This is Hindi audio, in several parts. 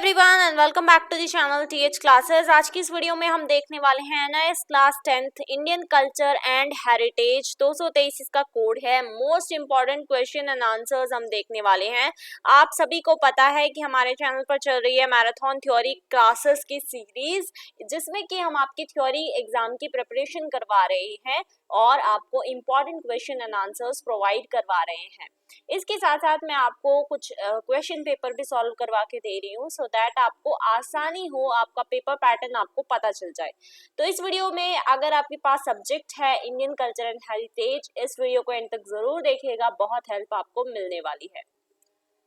Everyone and welcome back to the channel TH classes. आज की इस वीडियो में हम देखने वाले हैं NIS class 10th Indian culture and heritage 223 इसका कोड है। Most important question and answers हम देखने वाले हैं। आप सभी को पता है कि हमारे चैनल पर चल रही है मैराथन थ्योरी क्लासेस की सीरीज, जिसमें कि हम आपकी थ्योरी एग्जाम की प्रिपरेशन करवा रहे हैं और आपको important question and answers provide करवा रहे हैं। इसके साथ साथ मैं आपको कुछ क्वेश्चन पेपर भी सॉल्व करवा के दे रही हूँ सो दैट आपको आसानी हो, आपका पेपर पैटर्न आपको पता चल जाए। तो इस वीडियो में अगर आपके पास सब्जेक्ट है इंडियन कल्चर एंड हेरिटेज, इस वीडियो को एंड तक जरूर देखिएगा, बहुत हेल्प आपको मिलने वाली है।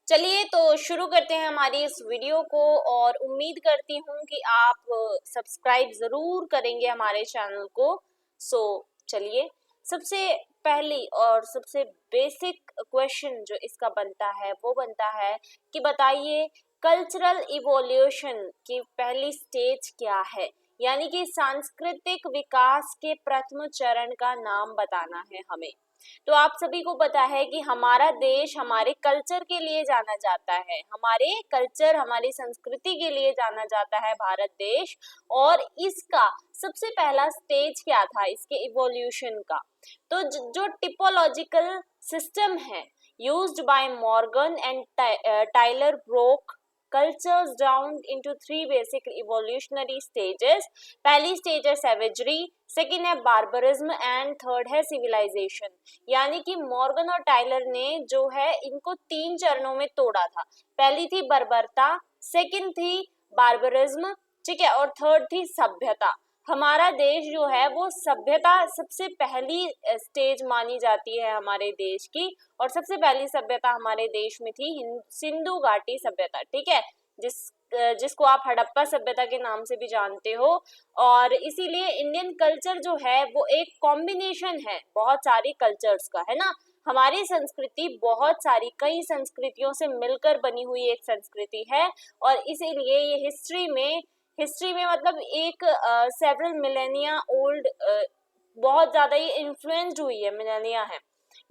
चलिए तो शुरू करते हैं हमारी इस वीडियो को और उम्मीद करती हूँ कि आप सब्सक्राइब जरूर करेंगे हमारे चैनल को। सो चलिए, सबसे पहली और सबसे बेसिक क्वेश्चन जो इसका बनता है वो बनता है कि बताइए कल्चरल इवोल्यूशन की पहली स्टेज क्या है, यानी कि सांस्कृतिक विकास के प्रथम चरण का नाम बताना है हमें। तो आप सभी को पता है कि हमारा देश हमारे कल्चर के लिए जाना जाता है, हमारे कल्चर हमारी संस्कृति के लिए जाना जाता है भारत देश। और इसका सबसे पहला स्टेज क्या था इसके इवोल्यूशन का? तो जो टिपोलॉजिकल सिस्टम है used by Morgan and Tylor broke cultures down into three basic evolutionary stages। पहली स्टेज है savagery, सेकेंड है बार्बरिज्म एंड थर्ड है सिविलाइजेशन। यानी कि मॉर्गन और टाइलर ने जो है इनको तीन चरणों में तोड़ा था। पहली थी बर्बरता, सेकेंड थी बार्बरिज्म, ठीक है, और थर्ड थी सभ्यता। हमारा देश जो है वो सभ्यता सबसे पहली स्टेज मानी जाती है हमारे देश की, और सबसे पहली सभ्यता हमारे देश में थी सिंधु घाटी सभ्यता, ठीक है, जिसको आप हड़प्पा सभ्यता के नाम से भी जानते हो। और इसीलिए इंडियन कल्चर जो है वो एक कॉम्बिनेशन है बहुत सारी कल्चर्स का, है ना। हमारी संस्कृति बहुत सारी कई संस्कृतियों से मिलकर बनी हुई एक संस्कृति है, और इसीलिए ये हिस्ट्री में मतलब एक सेवरल मिलेनिया ओल्ड बहुत ज्यादा ये इन्फ्लुएंस्ड हुई है, मिलेनिया है,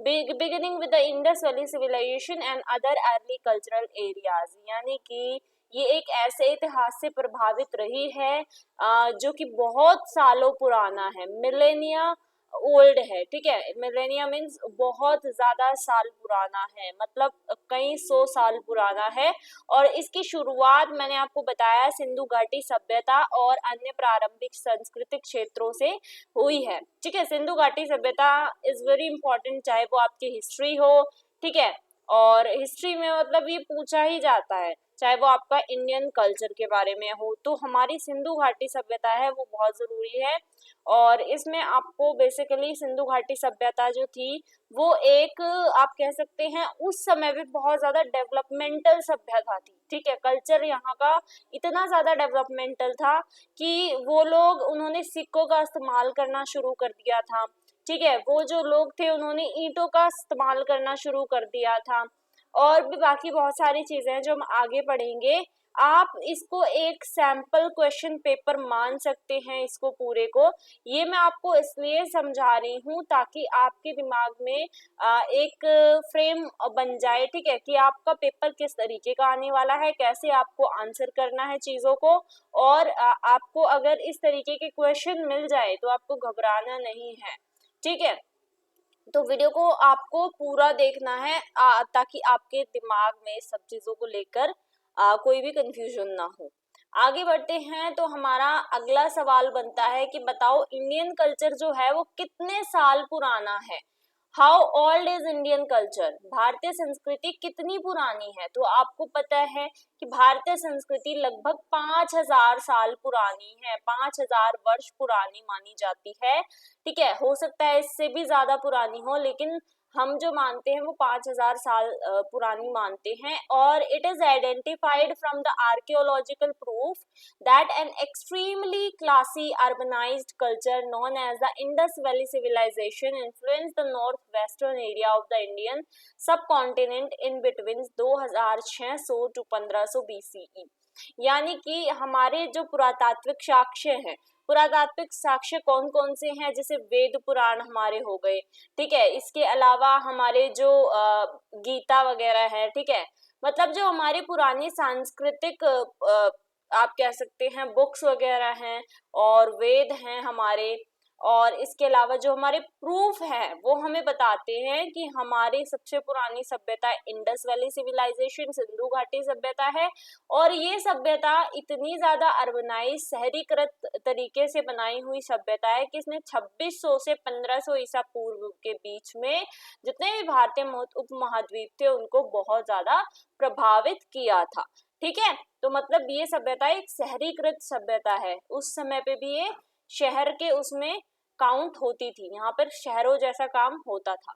beginning with the Indus valley Civilization and other early cultural areas. यानी कि ये एक ऐसे इतिहास से प्रभावित रही है जो कि बहुत सालों पुराना है, मिलेनिया ओल्ड है, ठीक है। मिलेनिया मीन्स बहुत ज्यादा साल पुराना है, मतलब कई सौ साल पुराना है। और इसकी शुरुआत मैंने आपको बताया सिंधु घाटी सभ्यता और अन्य प्रारंभिक सांस्कृतिक क्षेत्रों से हुई है, ठीक है। सिंधु घाटी सभ्यता इज वेरी इंपॉर्टेंट, चाहे वो आपकी हिस्ट्री हो, ठीक है, और हिस्ट्री में मतलब ये पूछा ही जाता है, चाहे वो आपका इंडियन कल्चर के बारे में हो, तो हमारी सिंधु घाटी सभ्यता है वो बहुत जरूरी है। और इसमें आपको बेसिकली सिंधु घाटी सभ्यता जो थी वो एक आप कह सकते हैं उस समय भी बहुत ज्यादा डेवलपमेंटल सभ्यता थी, ठीक है। कल्चर यहाँ का इतना ज्यादा डेवलपमेंटल था कि वो लोग उन्होंने सिक्कों का इस्तेमाल करना शुरू कर दिया था, ठीक है। वो जो लोग थे उन्होंने ईंटों का इस्तेमाल करना शुरू कर दिया था, और भी बाकी बहुत सारी चीजें हैं जो हम आगे पढ़ेंगे। आप इसको एक सैंपल क्वेश्चन पेपर मान सकते हैं इसको पूरे को। ये मैं आपको इसलिए समझा रही हूँ ताकि आपके दिमाग में एक फ्रेम बन जाए, ठीक है, कि आपका पेपर किस तरीके का आने वाला है, कैसे आपको आंसर करना है चीजों को। और आपको अगर इस तरीके के क्वेश्चन मिल जाए तो आपको घबराना नहीं है, ठीक है। तो वीडियो को आपको पूरा देखना है ताकि आपके दिमाग में सब चीजों को लेकर कोई भी कंफ्यूजन ना हो। आगे बढ़ते हैं तो हमारा अगला सवाल बनता है कि बताओ इंडियन कल्चर जो है वो कितने साल पुराना है। How old is Indian culture, भारतीय संस्कृति कितनी पुरानी है। तो आपको पता है कि भारतीय संस्कृति लगभग 5000 साल पुरानी है, 5000 वर्ष पुरानी मानी जाती है, ठीक है। हो सकता है इससे भी ज्यादा पुरानी हो, लेकिन हम जो मानते हैं वो 5000 साल पुरानी मानते हैं। और it is identified from the archaeological proof that an extremely classy urbanized culture known as the Indus valley Civilization influenced the north western area of the Indian subcontinent in between 2600 to 1500 BCE। यानी कि हमारे जो पुरातात्विक साक्ष्य हैं, पुरातात्विक साक्ष्य कौन कौन से हैं, जैसे वेद पुराण हमारे हो गए, ठीक है। इसके अलावा हमारे जो गीता वगैरह है, ठीक है, मतलब जो हमारी पुरानी सांस्कृतिक आप कह सकते हैं बुक्स वगैरह हैं और वेद हैं हमारे, और इसके अलावा जो हमारे प्रूफ है वो हमें बताते हैं कि हमारी सबसे पुरानी सभ्यता इंडस वैली सिविलाइजेशन, सिंधु घाटी सभ्यता है। और ये सभ्यता इतनी ज्यादा अर्बनाइज शहरीकृत तरीके से बनाई हुई सभ्यता है कि इसने 2600 से 1500 ईसा पूर्व के बीच में जितने भी भारतीय उपमहाद्वीप थे उनको बहुत ज्यादा प्रभावित किया था। ठीक है, तो मतलब ये सभ्यता एक शहरीकृत सभ्यता है। उस समय पे भी ये शहर के उसमें काउंट होती थी, यहाँ पर शहरों जैसा काम होता था।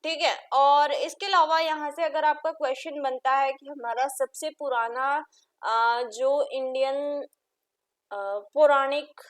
ठीक है, और इसके अलावा यहाँ से अगर आपका क्वेश्चन बनता है कि हमारा सबसे पुराना जो इंडियन पौराणिक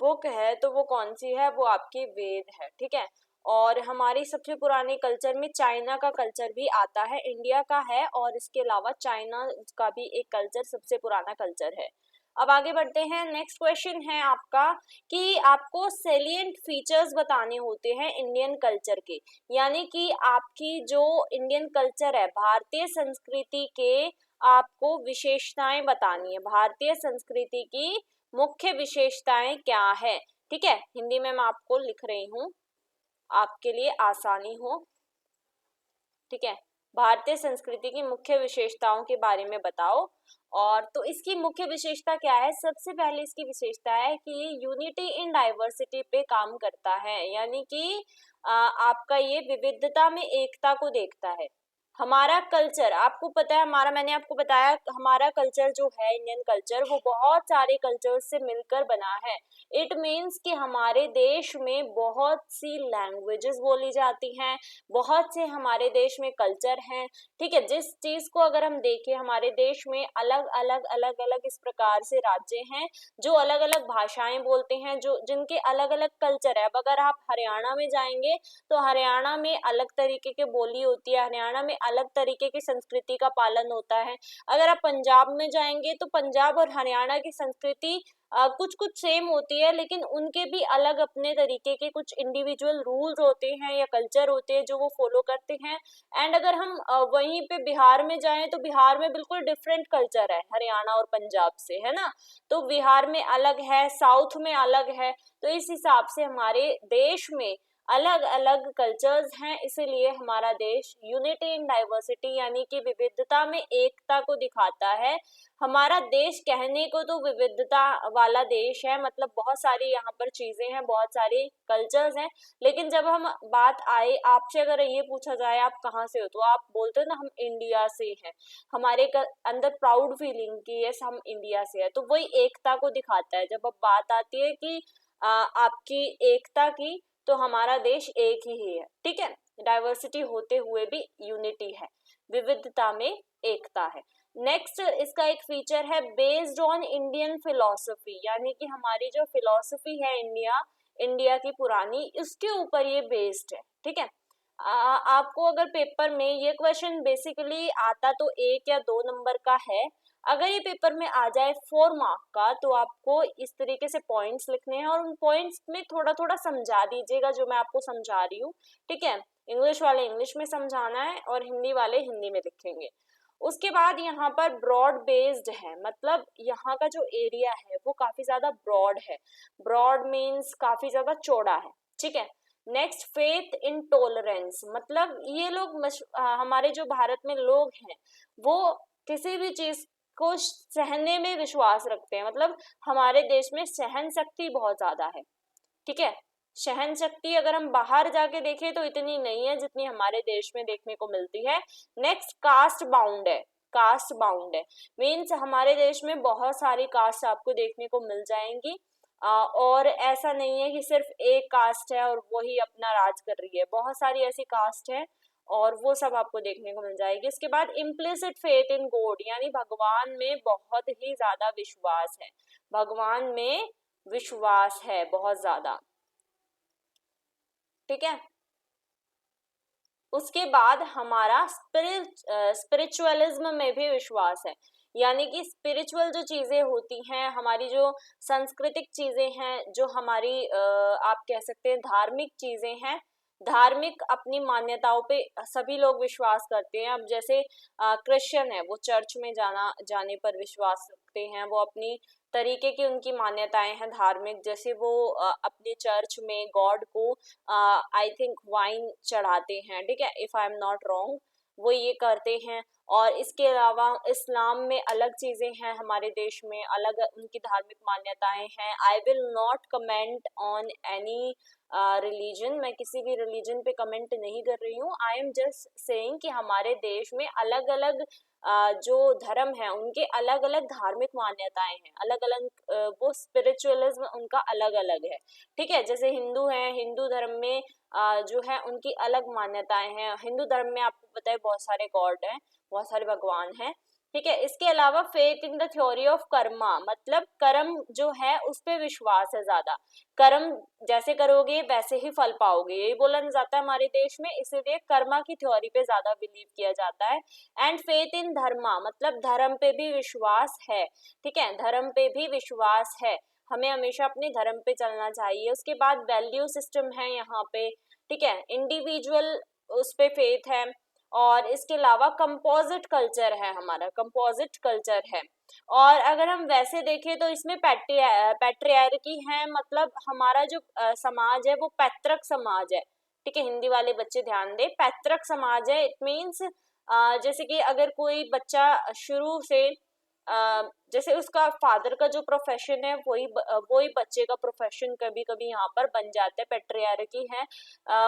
बुक है तो वो कौन सी है, वो आपकी वेद है। ठीक है, और हमारी सबसे पुरानी कल्चर में चाइना का कल्चर भी आता है, इंडिया का है और इसके अलावा चाइना का भी एक कल्चर सबसे पुराना कल्चर है। अब आगे बढ़ते हैं, नेक्स्ट क्वेश्चन है आपका कि आपको सेलिएंट फीचर्स बताने होते हैं इंडियन कल्चर के, यानी कि आपकी जो इंडियन कल्चर है, भारतीय संस्कृति के आपको विशेषताएं बतानी है, भारतीय संस्कृति की मुख्य विशेषताएं क्या है। ठीक है, हिंदी में मैं आपको लिख रही हूँ आपके लिए आसानी हो। ठीक है, भारतीय संस्कृति की मुख्य विशेषताओं के बारे में बताओ। और तो इसकी मुख्य विशेषता क्या है, सबसे पहले इसकी विशेषता है कि ये यूनिटी इन डाइवर्सिटी पे काम करता है, यानी कि आपका ये विविधता में एकता को देखता है। हमारा कल्चर आपको पता है, हमारा मैंने आपको बताया हमारा कल्चर जो है इंडियन कल्चर वो बहुत सारे कल्चर्स से मिलकर बना है। इट मीन्स कि हमारे देश में बहुत सी लैंग्वेजेस बोली जाती हैं, बहुत से हमारे देश में कल्चर हैं। ठीक है, जिस चीज को अगर हम देखें हमारे देश में अलग अलग इस प्रकार से राज्य हैं जो अलग अलग भाषाएं बोलते हैं, जो जिनके अलग अलग कल्चर है। अब अगर आप हरियाणा में जाएंगे तो हरियाणा में अलग तरीके की बोली होती है, हरियाणा में अलग तरीके की संस्कृति का पालन होता है। अगर आप पंजाब में जाएंगे तो पंजाब और हरियाणा की संस्कृति कुछ कुछ सेम होती है, लेकिन उनके भी अलग अपने तरीके के कुछ इंडिविजुअल रूल्स होते हैं या कल्चर होते हैं जो वो फॉलो करते हैं। एंड अगर हम वहीं पे बिहार में जाएं तो बिहार में बिल्कुल डिफरेंट कल्चर है हरियाणा और पंजाब से, है ना। तो बिहार में अलग है, साउथ में अलग है, तो इस हिसाब से हमारे देश में अलग अलग कल्चर्स हैं, इसीलिए हमारा देश यूनिटी इन डाइवर्सिटी यानी कि विविधता में एकता को दिखाता है। हमारा देश कहने को तो विविधता वाला देश है, मतलब बहुत सारी यहाँ पर चीजें हैं, बहुत सारे कल्चर्स हैं, लेकिन जब हम बात आए आपसे अगर ये पूछा जाए आप कहाँ से हो तो आप बोलते हो ना हम इंडिया से हैं, हमारे अंदर प्राउड फीलिंग की यस हम इंडिया से है, तो वही एकता को दिखाता है। जब अब बात आती है कि आपकी एकता की तो हमारा देश एक ही है। ठीक है, डाइवर्सिटी होते हुए भी यूनिटी है, विविधता में एकता है। नेक्स्ट इसका एक फीचर है बेस्ड ऑन इंडियन फिलोसफी, यानी कि हमारी जो फिलोसफी है इंडिया की पुरानी, इसके ऊपर ये बेस्ड है। ठीक है, आपको अगर पेपर में ये क्वेश्चन बेसिकली आता तो 1 या 2 नंबर का है, अगर ये पेपर में आ जाए 4 मार्क का तो आपको इस तरीके से पॉइंट्स लिखने हैं और उन पॉइंट्स में थोड़ा थोड़ा समझा दीजिएगा जो मैं आपको समझा रही हूँ। ठीक है, इंग्लिश वाले इंग्लिश में समझाना है और हिंदी वाले हिंदी में लिखेंगे। उसके बाद यहाँ पर ब्रॉड बेस्ड है, मतलब यहाँ का जो एरिया है वो काफी ज्यादा ब्रॉड है, ब्रॉड मीन्स काफी ज्यादा चौड़ा है। ठीक है, नेक्स्ट फेथ इन टॉलरेंस, मतलब ये लोग हमारे जो भारत में लोग हैं वो किसी भी चीज को सहने में विश्वास रखते हैं, मतलब हमारे देश में सहन शक्ति बहुत ज्यादा है। ठीक है, सहन शक्ति अगर हम बाहर जाके देखें तो इतनी नहीं है जितनी हमारे देश में देखने को मिलती है। नेक्स्ट कास्ट बाउंड है, कास्ट बाउंड है मीन्स हमारे देश में बहुत सारी कास्ट आपको देखने को मिल जाएंगी, और ऐसा नहीं है कि सिर्फ एक कास्ट है और वही अपना राज कर रही है, बहुत सारी ऐसी कास्ट है और वो सब आपको देखने को मिल जाएगी। इसके बाद इम्प्लिसिट फेथ इन गॉड, यानी भगवान में बहुत ही ज्यादा विश्वास है, भगवान में विश्वास है बहुत ज्यादा। ठीक है, उसके बाद हमारा स्पिरिचुअलिज्म में भी विश्वास है, यानी कि स्पिरिचुअल जो चीजें होती हैं, हमारी जो सांस्कृतिक चीजें हैं, जो हमारी आप कह सकते हैं धार्मिक चीजें हैं, धार्मिक अपनी मान्यताओं पे सभी लोग विश्वास करते हैं। अब जैसे क्रिश्चियन है, वो चर्च में जाने पर विश्वास रखते हैं, वो अपनी तरीके की उनकी मान्यताएं हैं धार्मिक, जैसे वो अपने चर्च में गॉड को आई थिंक वाइन चढ़ाते हैं, ठीक है, if I am not wrong, वो ये करते हैं। और इसके अलावा इस्लाम में अलग चीजें हैं, हमारे देश में अलग उनकी धार्मिक मान्यताएं हैं। I will not comment on any religion, मैं किसी भी रिलीजन पे कमेंट नहीं कर रही हूँ। आई एम जस्ट सेइंग कि हमारे देश में अलग अलग जो धर्म है उनके अलग अलग धार्मिक मान्यताएं हैं, अलग अलग वो स्पिरिचुअलिज्म उनका अलग अलग है, ठीक है। जैसे हिंदू हैं, हिंदू धर्म में जो है उनकी अलग मान्यताएं हैं। हिंदू धर्म में आपको पता है बहुत सारे गॉड हैं, बहुत सारे भगवान हैं, ठीक है। इसके अलावा faith in the theory of Karma, मतलब कर्म जो है उस पे विश्वास है ज्यादा, कर्म जैसे करोगे वैसे ही फल पाओगे, यही बोला जाता है हमारे देश में, इसीलिए कर्मा की थ्योरी पे ज्यादा बिलीव किया जाता है। एंड फेथ इन धर्मा, मतलब धर्म पे भी विश्वास है, ठीक है, धर्म पे भी विश्वास है, हमें हमेशा अपने धर्म पे चलना चाहिए। उसके बाद वैल्यू सिस्टम है यहाँ पे, ठीक है, इंडिविजुअल उस पे फेथ है। और इसके अलावा कंपोजिट कल्चर है, हमारा कंपोजिट कल्चर है। और अगर हम वैसे देखें तो इसमें पैट्रियार्की है, मतलब हमारा जो समाज है वो पैतृक समाज है, ठीक है, हिंदी वाले बच्चे ध्यान दें, पैतृक समाज है। इट मीन्स जैसे कि अगर कोई बच्चा शुरू से जैसे उसका फादर का जो प्रोफेशन है वही बच्चे का प्रोफेशन कभी कभी यहाँ पर बन जाता है, पैट्रियार्की है।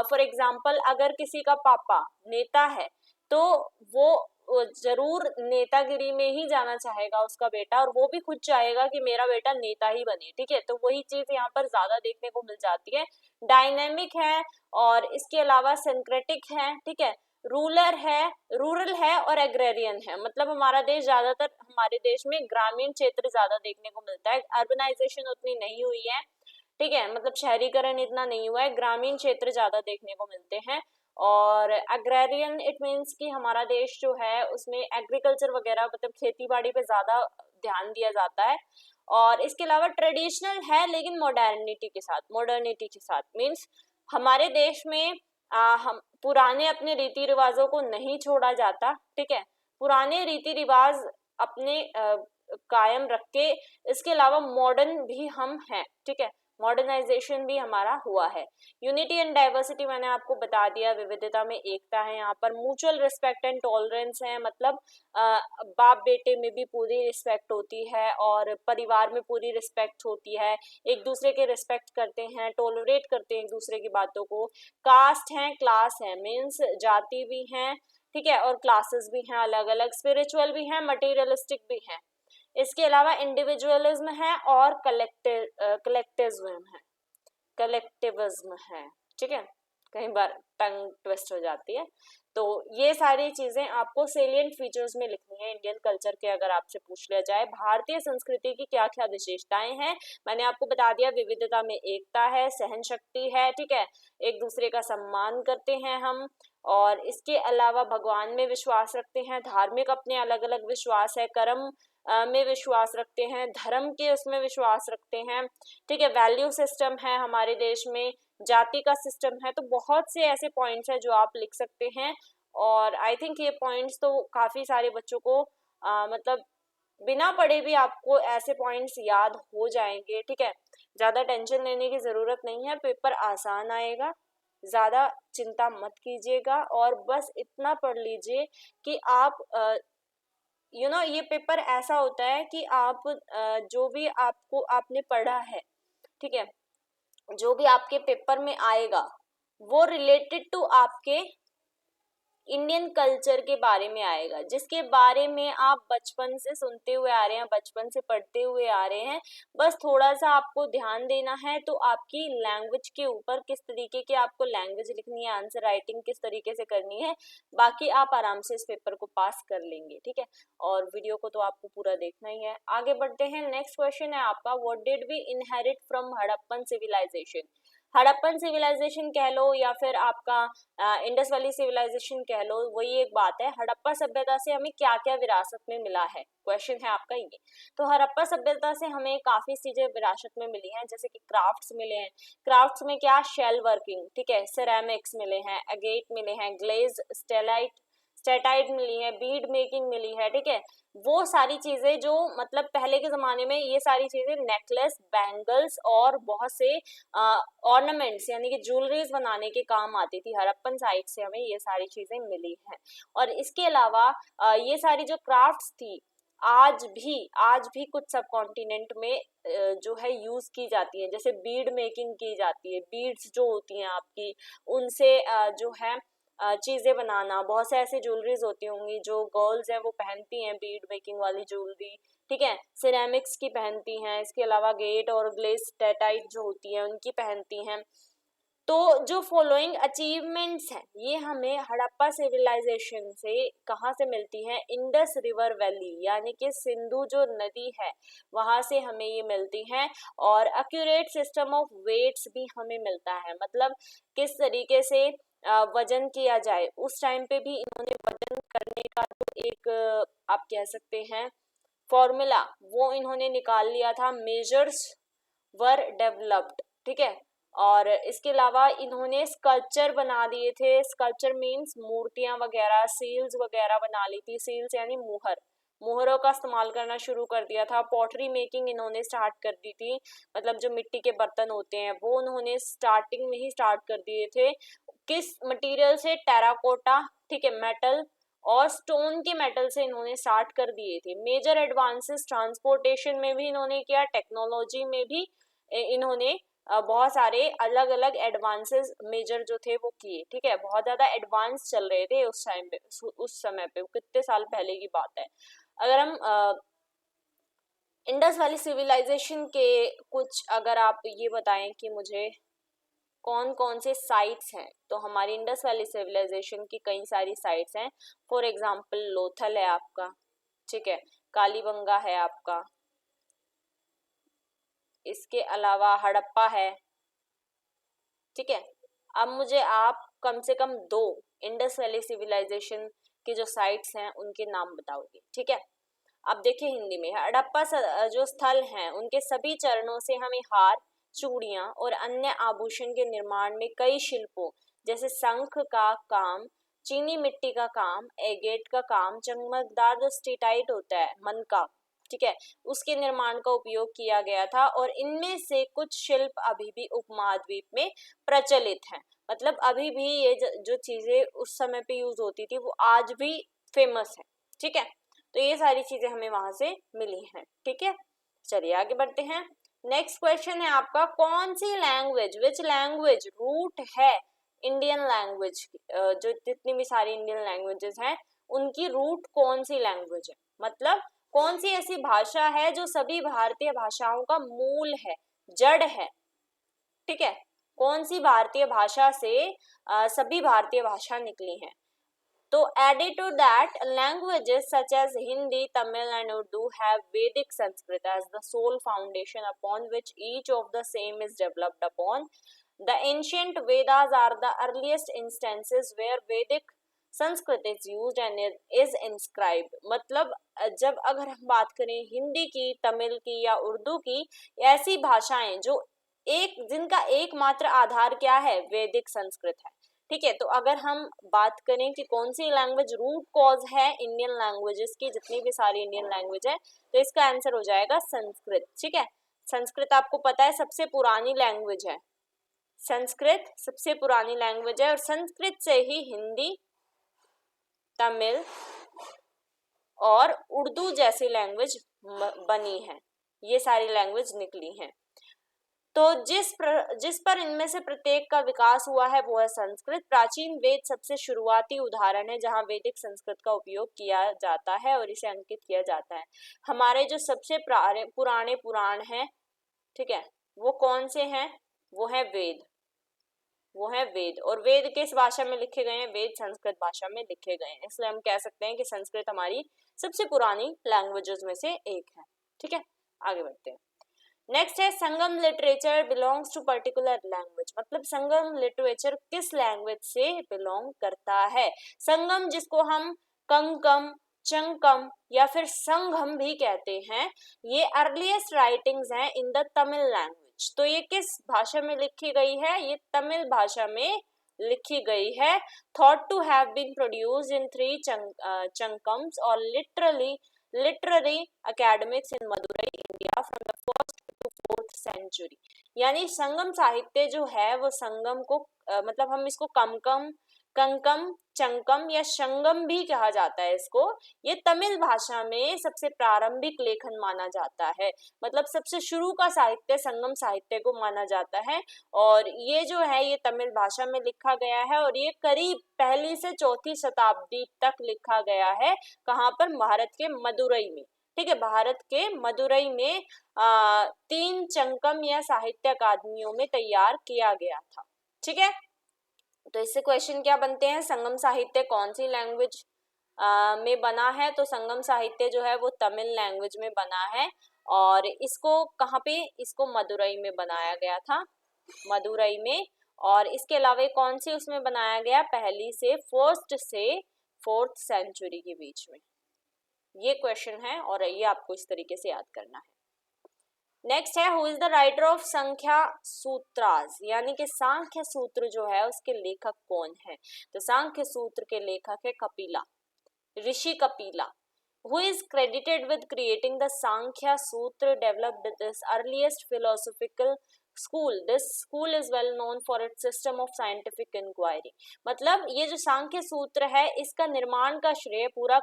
फॉर एग्जाम्पल अगर किसी का पापा नेता है तो वो जरूर नेतागिरी में ही जाना चाहेगा उसका बेटा, और वो भी खुद चाहेगा कि मेरा बेटा नेता ही बने, ठीक है। तो वही चीज यहाँ पर ज्यादा देखने को मिल जाती है। डायनेमिक है और इसके अलावा सिंक्रेटिक है, ठीक है, रूरल है और एग्रेरियन है, मतलब हमारा देश ज्यादातर, हमारे देश में ग्रामीण क्षेत्र ज्यादा देखने को मिलता है, अर्बनाइजेशन उतनी नहीं हुई है, ठीक है, मतलब शहरीकरण इतना नहीं हुआ है, ग्रामीण क्षेत्र ज्यादा देखने को मिलते हैं। और एग्रेरियन इट मीन्स कि हमारा देश जो है उसमें एग्रीकल्चर वगैरह, मतलब खेती बाड़ी पे ज्यादा ध्यान दिया जाता है। और इसके अलावा ट्रेडिशनल है लेकिन मॉडर्निटी के साथ मीन्स हमारे देश में हम पुराने अपने रीति रिवाजों को नहीं छोड़ा जाता, ठीक है, पुराने रीति रिवाज अपने कायम रख के, इसके अलावा मॉडर्न भी हम हैं, ठीक है, मॉडर्नाइजेशन भी हमारा हुआ है। यूनिटी एंड डाइवर्सिटी मैंने आपको बता दिया, विविधता में एकता है, यहाँ पर म्यूचुअल रिस्पेक्ट एंड टॉलरेंस है, मतलब बाप बेटे में भी पूरी रिस्पेक्ट होती है और परिवार में पूरी रिस्पेक्ट होती है, एक दूसरे के रिस्पेक्ट करते हैं, टॉलरेट करते हैं एक दूसरे की बातों को। कास्ट है, क्लास है, मीन्स जाति भी है, ठीक है, और क्लासेस भी हैं अलग अलग, स्पिरिचुअल भी है, मटेरियलिस्टिक भी है। इसके अलावा इंडिविजुअलिज्म है और कलेक्टिविज्म है, ठीक है, कई बार टंग ट्विस्ट हो जाती है। तो ये सारी चीजें आपको सेलिएंट फीचर्स में लिखनी है इंडियन कल्चर के, अगर आपसे पूछ लिया जाए भारतीय संस्कृति की क्या क्या विशेषताएं हैं, मैंने आपको बता दिया, विविधता में एकता है, सहन शक्ति है, ठीक है, एक दूसरे का सम्मान करते हैं हम, और इसके अलावा भगवान में विश्वास रखते हैं, धार्मिक अपने अलग अलग विश्वास है, कर्म में विश्वास रखते हैं, धर्म के उसमें विश्वास रखते हैं, ठीक है, वैल्यू सिस्टम है हमारे देश में, जाति का सिस्टम है। तो बहुत से ऐसे पॉइंट्स हैं जो आप लिख सकते हैं, और आई थिंक ये पॉइंट्स तो काफी सारे बच्चों को मतलब बिना पढ़े भी आपको ऐसे पॉइंट्स याद हो जाएंगे, ठीक है, ज्यादा टेंशन लेने की जरूरत नहीं है, पेपर आसान आएगा, ज्यादा चिंता मत कीजिएगा, और बस इतना पढ़ लीजिए कि आप ये पेपर ऐसा होता है कि आप जो भी आपने पढ़ा है, ठीक है, जो भी आपके पेपर में आएगा वो रिलेटेड टू आपके इंडियन कल्चर के बारे में आएगा, जिसके बारे में आप बचपन से सुनते हुए आ रहे हैं, बचपन से पढ़ते हुए आ रहे हैं। बस थोड़ा सा आपको ध्यान देना है, तो आपकी लैंग्वेज के ऊपर, किस तरीके की आपको लैंग्वेज लिखनी है, आंसर राइटिंग किस तरीके से करनी है, बाकी आप आराम से इस पेपर को पास कर लेंगे, ठीक है। और वीडियो को तो आपको पूरा देखना ही है। आगे बढ़ते हैं, नेक्स्ट क्वेश्चन है आपका, what did we inherit from Harappan civilization. Harappan civilization कह लो या फिर आपका इंडस वैली सिविलाइजेशन कह लो, वही एक बात है। हड़प्पा सभ्यता से हमें क्या क्या विरासत में मिला है, क्वेश्चन है आपका ये। तो हड़प्पा सभ्यता से हमें काफी चीजें विरासत में मिली हैं, जैसे कि क्राफ्ट्स मिले हैं। क्राफ्ट्स में क्या, शेल वर्किंग, ठीक है, सिरेमिक्स मिले हैं, एगेट मिले हैं, ग्लेज स्टेटाइट मिली है, बीड मेकिंग मिली है, ठीक है। वो सारी चीजें जो मतलब पहले के जमाने में ये सारी चीजें नेकलेस, बैंगल्स और बहुत से ऑर्नामेंट्स यानी कि ज्वेलरीज बनाने के काम आती थी। हड़प्पन साइट से हमें ये सारी चीजें मिली हैं। और इसके अलावा ये सारी जो क्राफ्ट्स थी आज भी कुछ सब कॉन्टिनेंट में जो है यूज की जाती है। जैसे बीड मेकिंग की जाती है, बीड्स जो होती हैं आपकी, उनसे जो है चीजें बनाना, बहुत से ऐसी ज्वेलरीज होती होंगी जो गर्ल्स हैं वो पहनती हैं, बीड मेकिंग वाली ज्वेलरी, ठीक है, सिरेमिक्स की पहनती हैं। इसके अलावा गेट और ग्लेस स्टेटाइट जो होती है उनकी पहनती हैं। तो जो फॉलोइंग अचीवमेंट्स हैं ये हमें हड़प्पा सिविलाइजेशन से कहाँ से मिलती हैं, इंडस रिवर वैली यानी कि सिंधु जो नदी है वहां से हमें ये मिलती हैं। और एक्यूरेट सिस्टम ऑफ वेट्स भी हमें मिलता है, मतलब किस तरीके से वजन किया जाए। उस टाइम पे भी इन्होंने वजन करने का जो एक आप कह सकते हैं फॉर्मूला वो इन्होंने निकाल लिया था, मेजर्स वर डेवलप्ड, ठीक है। और इसके अलावा इन्होंने स्कल्पचर बना दिए थे, स्कल्पचर मीन्स मूर्तियां वगैरह, सील्स वगैरह बना ली थी, सील्स यानी मुहरों का इस्तेमाल करना शुरू कर दिया था। पॉटरी मेकिंग इन्होंने स्टार्ट कर दी थी, मतलब जो मिट्टी के बर्तन होते हैं वो उन्होंने स्टार्टिंग में ही स्टार्ट कर दिए थे। किस मटेरियल से, टेराकोटा, ठीक है, मेटल और स्टोन के मेटल से इन्होंने स्टार्ट कर दिए थे। मेजर एडवांसेस ट्रांसपोर्टेशन में भी इन्होंने किया, टेक्नोलॉजी में भी इन्होंने बहुत सारे अलग अलग एडवांसेस मेजर जो थे वो किए, ठीक है। बहुत ज्यादा एडवांस चल रहे थे उस टाइम पे, उस समय पे, कितने साल पहले की बात है। अगर हम इंडस वैली सिविलाइजेशन के कुछ अगर आप ये बताएं कि मुझे कौन कौन से साइट्स हैं, तो हमारी इंडस वैली सिविलाइजेशन की कई सारी साइट्स हैं। फॉर एग्जांपल लोथल है आपका, ठीक है, कालीबंगा है आपका, इसके अलावा हड़प्पा है, ठीक है। अब मुझे आप कम से कम 2 इंडस वैली सिविलाइजेशन की जो साइट्स हैं उनके नाम बताओगे, ठीक है। अब देखिए हिंदी में, हड़प्पा जो स्थल हैं उनके सभी चरणों से हमें हार, चूड़ियां और अन्य आभूषण के निर्माण में कई शिल्पों जैसे शंख का काम, चीनी मिट्टी का काम, एगेट का काम, चमकदार जो स्टेटाइट होता है मन का, ठीक है, उसके निर्माण का उपयोग किया गया था। और इनमें से कुछ शिल्प अभी भी उपमहाद्वीप में प्रचलित हैं, मतलब अभी भी ये जो चीजें उस समय पे यूज होती थी वो आज भी फेमस है, ठीक है। तो ये सारी चीजें हमें वहां से मिली हैं, ठीक है। चलिए आगे बढ़ते हैं। नेक्स्ट क्वेश्चन है आपका, कौन सी लैंग्वेज, विच लैंग्वेज रूट है इंडियन लैंग्वेज, जो जितनी भी सारी इंडियन लैंग्वेजेस हैं उनकी रूट कौन सी लैंग्वेज है, मतलब कौन सी ऐसी भाषा है जो सभी भारतीय भाषाओं का मूल है, जड़ है, ठीक है। कौन सी भारतीय भाषा से सभी भारतीय भाषा निकली हैं। तो added to that, languages such as Hindi, Tamil and Urdu have Vedic Sanskrit as the sole foundation upon which each of the same is developed upon. The ancient Vedas are the earliest instances where Vedic Sanskrit is used and is inscribed, मतलब जब अगर हम बात करें हिंदी की, तमिल की या उर्दू की, ऐसी भाषाएं जो जिनका एकमात्र आधार क्या है, वैदिक संस्कृत है, ठीक है। तो अगर हम बात करें कि कौन सी लैंग्वेज रूट कॉज है इंडियन लैंग्वेजेस की, जितनी भी सारी इंडियन लैंग्वेज है, तो इसका आंसर हो जाएगा संस्कृत, ठीक है। संस्कृत आपको पता है सबसे पुरानी लैंग्वेज है, संस्कृत सबसे पुरानी लैंग्वेज है और संस्कृत से ही हिंदी, तमिल और उर्दू जैसी लैंग्वेज बनी है, ये सारी लैंग्वेज निकली हैं। तो जिस पर इनमें से प्रत्येक का विकास हुआ है वो है संस्कृत। प्राचीन वेद सबसे शुरुआती उदाहरण है जहां वैदिक संस्कृत का उपयोग किया जाता है और इसे अंकित किया जाता है। हमारे जो सबसे पुराने पुराण हैं, ठीक है, वो कौन से हैं, वो है वेद, वो है वेद। और वेद किस भाषा में लिखे गए हैं, वेद संस्कृत भाषा में लिखे गए हैं, इसलिए हम कह सकते हैं कि संस्कृत हमारी सबसे पुरानी लैंग्वेजेस में से एक है, ठीक है। आगे बढ़ते हैं। नेक्स्ट है Sangam literature belongs to particular language, मतलब संगम लिटरेचर किस लैंग्वेज से बिलोंग करता है। संगम जिसको हम कंकम, चंकम या फिर संगम भी कहते हैं, ये अर्लीस्ट राइटिंग्स हैं इन द तमिल लैंग्वेज। तो ये किस भाषा में लिखी गई है, ये तमिल भाषा में लिखी गई है। Thought to have been produced in 3 Sangams और literary academics in Madurai India from the 1st to 4th century. यानी संगम साहित्य जो है वो संगम को मतलब हम इसको कमकम, कंकम, चंकम या शंगम भी कहा जाता है इसको। ये तमिल भाषा में सबसे प्रारंभिक लेखन माना जाता है, मतलब सबसे शुरू का साहित्य संगम साहित्य को माना जाता है। और ये जो है ये तमिल भाषा में लिखा गया है और ये करीब 1ली से 4थी शताब्दी तक लिखा गया है। कहाँ पर, भारत के मदुरई में। ठीक है, भारत के मदुरई में 3 चंकम या साहित्य अकादमियों में तैयार किया गया था। ठीक है, तो इससे क्वेश्चन क्या बनते हैं, संगम साहित्य कौन सी लैंग्वेज में बना है, तो संगम साहित्य जो है वो तमिल लैंग्वेज में बना है। और इसको कहाँ पे, इसको मदुरई में बनाया गया था, मदुरई में। और इसके अलावा कौन सी उसमें बनाया गया, 1ली से 1st से 4th सेंचुरी के बीच में। ये क्वेश्चन है और ये आपको इस तरीके से याद करना है। नेक्स्ट है who is the writer of संख्या सूत्रास, यानी कि सांख्य सूत्र जो है उसके लेखक कौन है। तो सांख्य सूत्र के लेखक है कपिला, ऋषि Kapila, who is credited with creating the Sankhya Sutra, developed this earliest philosophical school. This school is well known for its system of scientific inquiry. मतलब ये जो सांख्य सूत्र है इसका निर्माण का श्रेय पूरा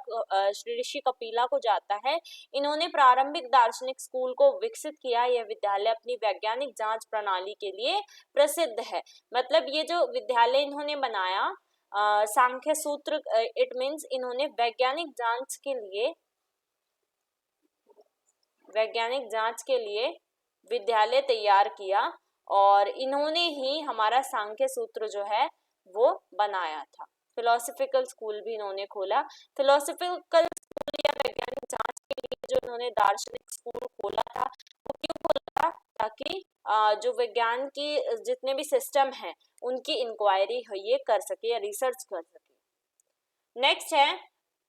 श्री ऋषि कपिला को जाता है। इन्होंने प्रारंभिक दार्शनिक स्कूल को विकसित किया। यह विद्यालय अपनी वैज्ञानिक जांच प्रणाली के लिए प्रसिद्ध है। मतलब ये जो विद्यालय इन्होंने बनाया सांख्य सूत्र, इट मीन्स इन्होंने वैज्ञानिक जांच के लिए विद्यालय तैयार किया और इन्होंने ही हमारा सांख्य सूत्र जो है वो बनाया था। फिलोसफिकल स्कूल भी इन्होंने खोला। फिलोसफिकल स्कूल या वैज्ञानिक जांच के लिए जो इन्होंने दार्शनिक स्कूल खोला था वो क्यों खोला, ताकि जो विज्ञान की जितने भी सिस्टम हैं उनकी इंक्वायरी ये कर सके या रिसर्च कर सके। नेक्स्ट है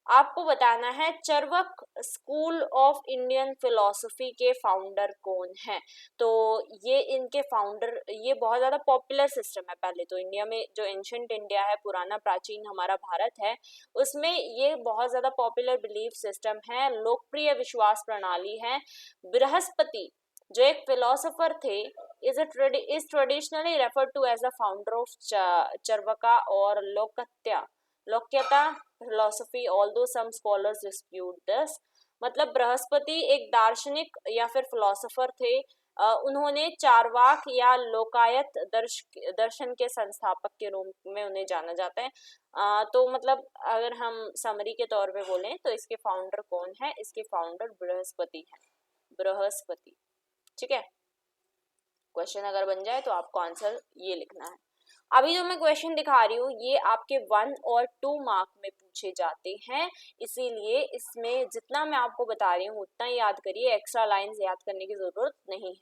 आपको बताना है चर्वक स्कूल ऑफ इंडियन फिलोसफी के फाउंडर कौन है। तो ये इनके फाउंडर, ये बहुत ज़्यादा पॉपुलर सिस्टम है। पहले तो इंडिया में जो एंशंट इंडिया है, पुराना प्राचीन हमारा भारत है, उसमें ये बहुत ज़्यादा पॉपुलर बिलीफ सिस्टम है, लोकप्रिय विश्वास प्रणाली है। बृहस्पति जो एक फिलोसोफर थे is traditionally referred to as the founder of Charvaka और Lokayata philosophy, although some scholars dispute this. मतलब बृहस्पति एक दार्शनिक या फिर फिलोसोफर थे। उन्होंने चारवाक या लोकायत दर्शन के संस्थापक के रूप में उन्हें जाना जाता है। तो मतलब अगर हम समरी के तौर पे बोलें तो इसके फाउंडर कौन है, इसके फाउंडर बृहस्पति है, बृहस्पति। ठीक है, क्वेश्चन अगर बन जाए तो आपको आंसर ये लिखना है। अभी जो मैं क्वेश्चन दिखा रही हूँ ये आपके 1 और 2 मार्क में पूछे जाते हैं, इसीलिए इसमें जितना मैं आपको बता रही हूँ उतना ही याद करिए, एक्स्ट्रा लाइंस याद करने की जरूरत नहीं है।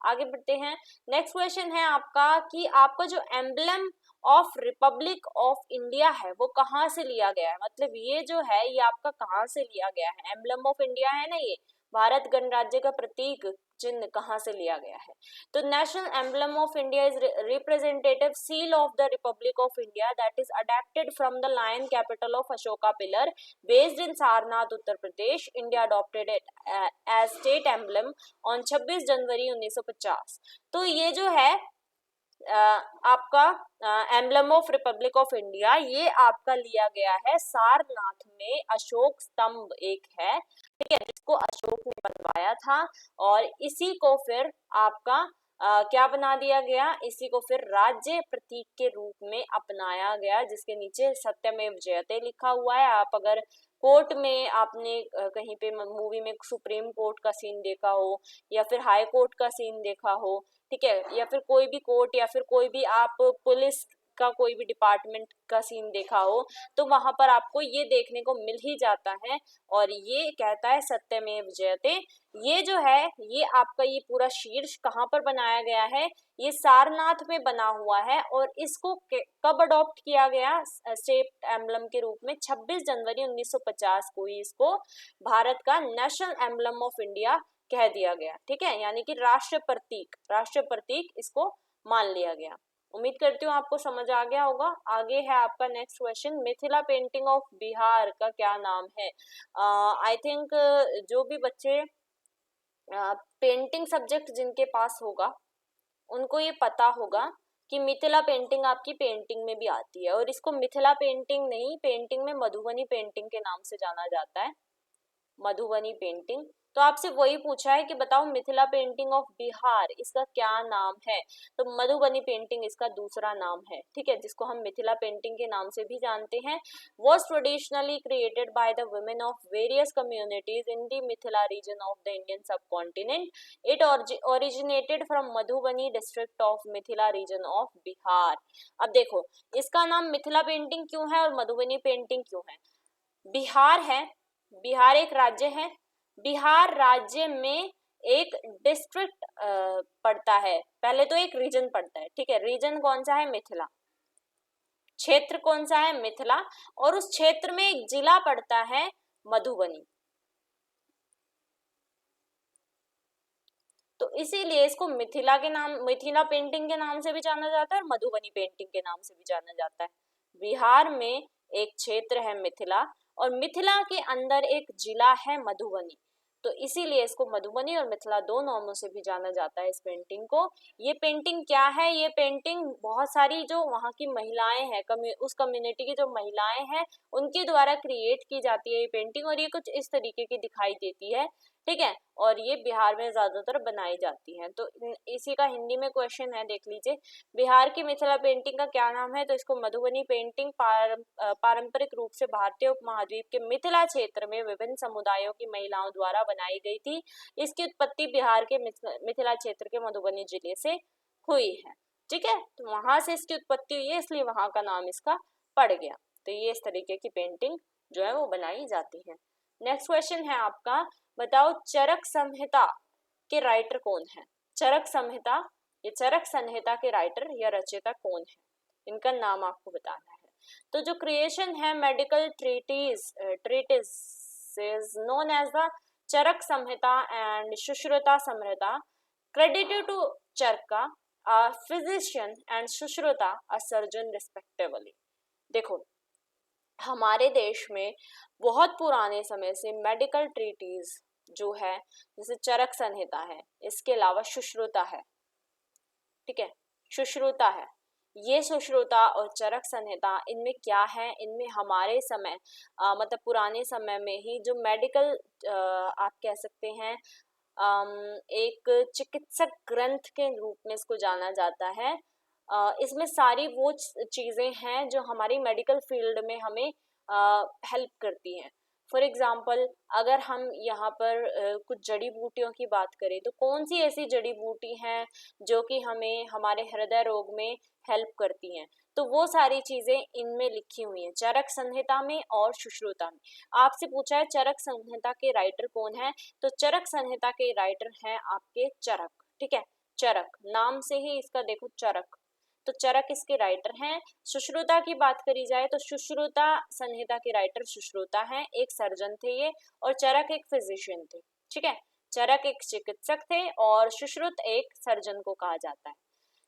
आगे बढ़ते हैं। नेक्स्ट क्वेश्चन है आपका कि आपका जो emblem of republic of India है वो कहाँ से लिया गया है। मतलब ये जो है ये आपका कहाँ से लिया गया है, एम्बलम ऑफ इंडिया है ना, ये भारत गणराज्य का प्रतीक चिन्ह कहाँ से लिया गया है। तो national emblem of India is representative seal of the republic of India that is adapted from the lion capital of Ashoka pillar based in Sarnath Uttar Pradesh. India adopted it as state emblem on 26 January 1950। तो ये जो है आपका emblem of republic of India ये आपका लिया गया है सारनाथ में। अशोक स्तंभ एक है, ठीक है, जिसको अशोक ने बनवाया था और इसी को फिर आपका क्या बना दिया गया, इसी को फिर राज्य प्रतीक के रूप में अपनाया गया, जिसके नीचे सत्यमेव जयते लिखा हुआ है। आप अगर कोर्ट में आपने कहीं पे मूवी में सुप्रीम कोर्ट का सीन देखा हो या फिर हाई कोर्ट का सीन देखा हो, ठीक है, या फिर कोई भी कोर्ट या फिर कोई भी आप पुलिस का कोई भी डिपार्टमेंट का सीन देखा हो तो वहां पर आपको ये देखने को मिल ही जाता है। और ये कहता है सत्यमेव जयते। ये जो है ये आपका ये पूरा शीर्ष कहाँ पर बनाया गया है, ये सारनाथ में बना हुआ है। और इसको कब अडॉप्ट किया गया स्टेट एम्बलम के रूप में, 26 जनवरी 1950 को ही इसको भारत का नेशनल एम्बलम ऑफ इंडिया कह दिया गया। ठीक है, यानी कि राष्ट्र प्रतीक इसको मान लिया गया। उम्मीद करती हूँ आपको समझ आ गया होगा। आगे है आपका next question, Mithila painting of Bihar का क्या नाम है। आई थिंक जो भी बच्चे पेंटिंग सब्जेक्ट जिनके पास होगा उनको ये पता होगा कि मिथिला पेंटिंग आपकी पेंटिंग में भी आती है। और इसको मिथिला पेंटिंग नहीं, पेंटिंग में मधुबनी पेंटिंग के नाम से जाना जाता है, मधुबनी पेंटिंग। तो आपसे वही पूछा है कि बताओ मिथिला पेंटिंग ऑफ बिहार इसका क्या नाम है, तो मधुबनी पेंटिंग इसका दूसरा नाम है। ठीक है, जिसको हम मिथिला पेंटिंग के नाम से भी जानते हैं। Was traditionally created by the women of various communities in the Mithila region of the Indian subcontinent. It originated from Madhubani district of Mithila region of Bihar. अब देखो इसका नाम मिथिला पेंटिंग क्यों है और मधुबनी पेंटिंग क्यों है। बिहार है, बिहार एक राज्य है, बिहार राज्य में एक डिस्ट्रिक्ट पड़ता है, पहले तो एक रीजन पड़ता है। ठीक है, रीजन कौन सा है, मिथिला। क्षेत्र कौन सा है, मिथिला। और उस क्षेत्र में एक जिला पड़ता है, मधुबनी। तो इसीलिए इसको मिथिला के नाम, मिथिला पेंटिंग के नाम से भी जाना जाता है और मधुबनी पेंटिंग के नाम से भी जाना जाता है। बिहार में एक क्षेत्र है मिथिला और मिथिला के अंदर एक जिला है मधुबनी। तो इसीलिए इसको मधुबनी और मिथिला दो नामों से भी जाना जाता है इस पेंटिंग को। ये पेंटिंग क्या है, ये पेंटिंग बहुत सारी जो वहाँ की महिलाएं हैं, उस कम्युनिटी की जो महिलाएं हैं उनके द्वारा क्रिएट की जाती है ये पेंटिंग। और ये कुछ इस तरीके की दिखाई देती है। ठीक है, और ये बिहार में ज्यादातर बनाई जाती है। तो इसी का हिंदी में क्वेश्चन है, देख लीजिए। बिहार की मिथिला पेंटिंग का क्या नाम है, तो इसको मधुबनी पेंटिंग पारंपरिक रूप से भारतीय उपमहाद्वीप के मिथिला क्षेत्र में विभिन्न समुदायों की महिलाओं द्वारा बनाई गई थी। इसकी उत्पत्ति बिहार के मिथिला क्षेत्र के मधुबनी जिले से हुई है। ठीक है, तो वहां से इसकी उत्पत्ति हुई है, इसलिए वहां का नाम इसका पड़ गया। तो ये इस तरीके की पेंटिंग जो है वो बनाई जाती है। नेक्स्ट क्वेश्चन है आपका, बताओ चरक संहिता के राइटर कौन है। चरक संहिता, ये चरक संहिता के राइटर या रचयिता कौन है, इनका नाम आपको बताना है। तो जो क्रिएशन है medical treatise is known as the Charaka Samhita and Sushruta Samhita, credited to Charaka, a physician, and Sushruta a surgeon respectively. देखो हमारे देश में बहुत पुराने समय से मेडिकल ट्रीटीज जो है, जैसे चरक संहिता है, इसके अलावा सुश्रुता है। ठीक है, सुश्रुता है, ये सुश्रुता और चरक संहिता, इनमें क्या है, इनमें हमारे समय मतलब पुराने समय में ही जो मेडिकल आप कह सकते हैं एक चिकित्सक ग्रंथ के रूप में इसको जाना जाता है। इसमें सारी वो चीजें हैं जो हमारी मेडिकल फील्ड में हमें हेल्प करती हैं। फॉर एग्जाम्पल अगर हम यहाँ पर कुछ जड़ी बूटियों की बात करें तो कौन सी ऐसी जड़ी बूटी हैं जो कि हमें हमारे हृदय रोग में हेल्प करती हैं, तो वो सारी चीजें इनमें लिखी हुई हैं, चरक संहिता में और सुश्रुता में। आपसे पूछा है चरक संहिता के राइटर कौन है, तो चरक संहिता के राइटर हैं आपके चरक। ठीक है, चरक नाम से ही इसका देखो चरक, तो चरक इसके राइटर हैं। सुश्रुता की बात करी जाए तो सुश्रुता संहिता के राइटर सुश्रुता हैं, एक सर्जन थे ये, और चरक एक फिजिशियन थे। ठीक है, चरक एक चिकित्सक थे और सुश्रुत एक सर्जन को कहा जाता है,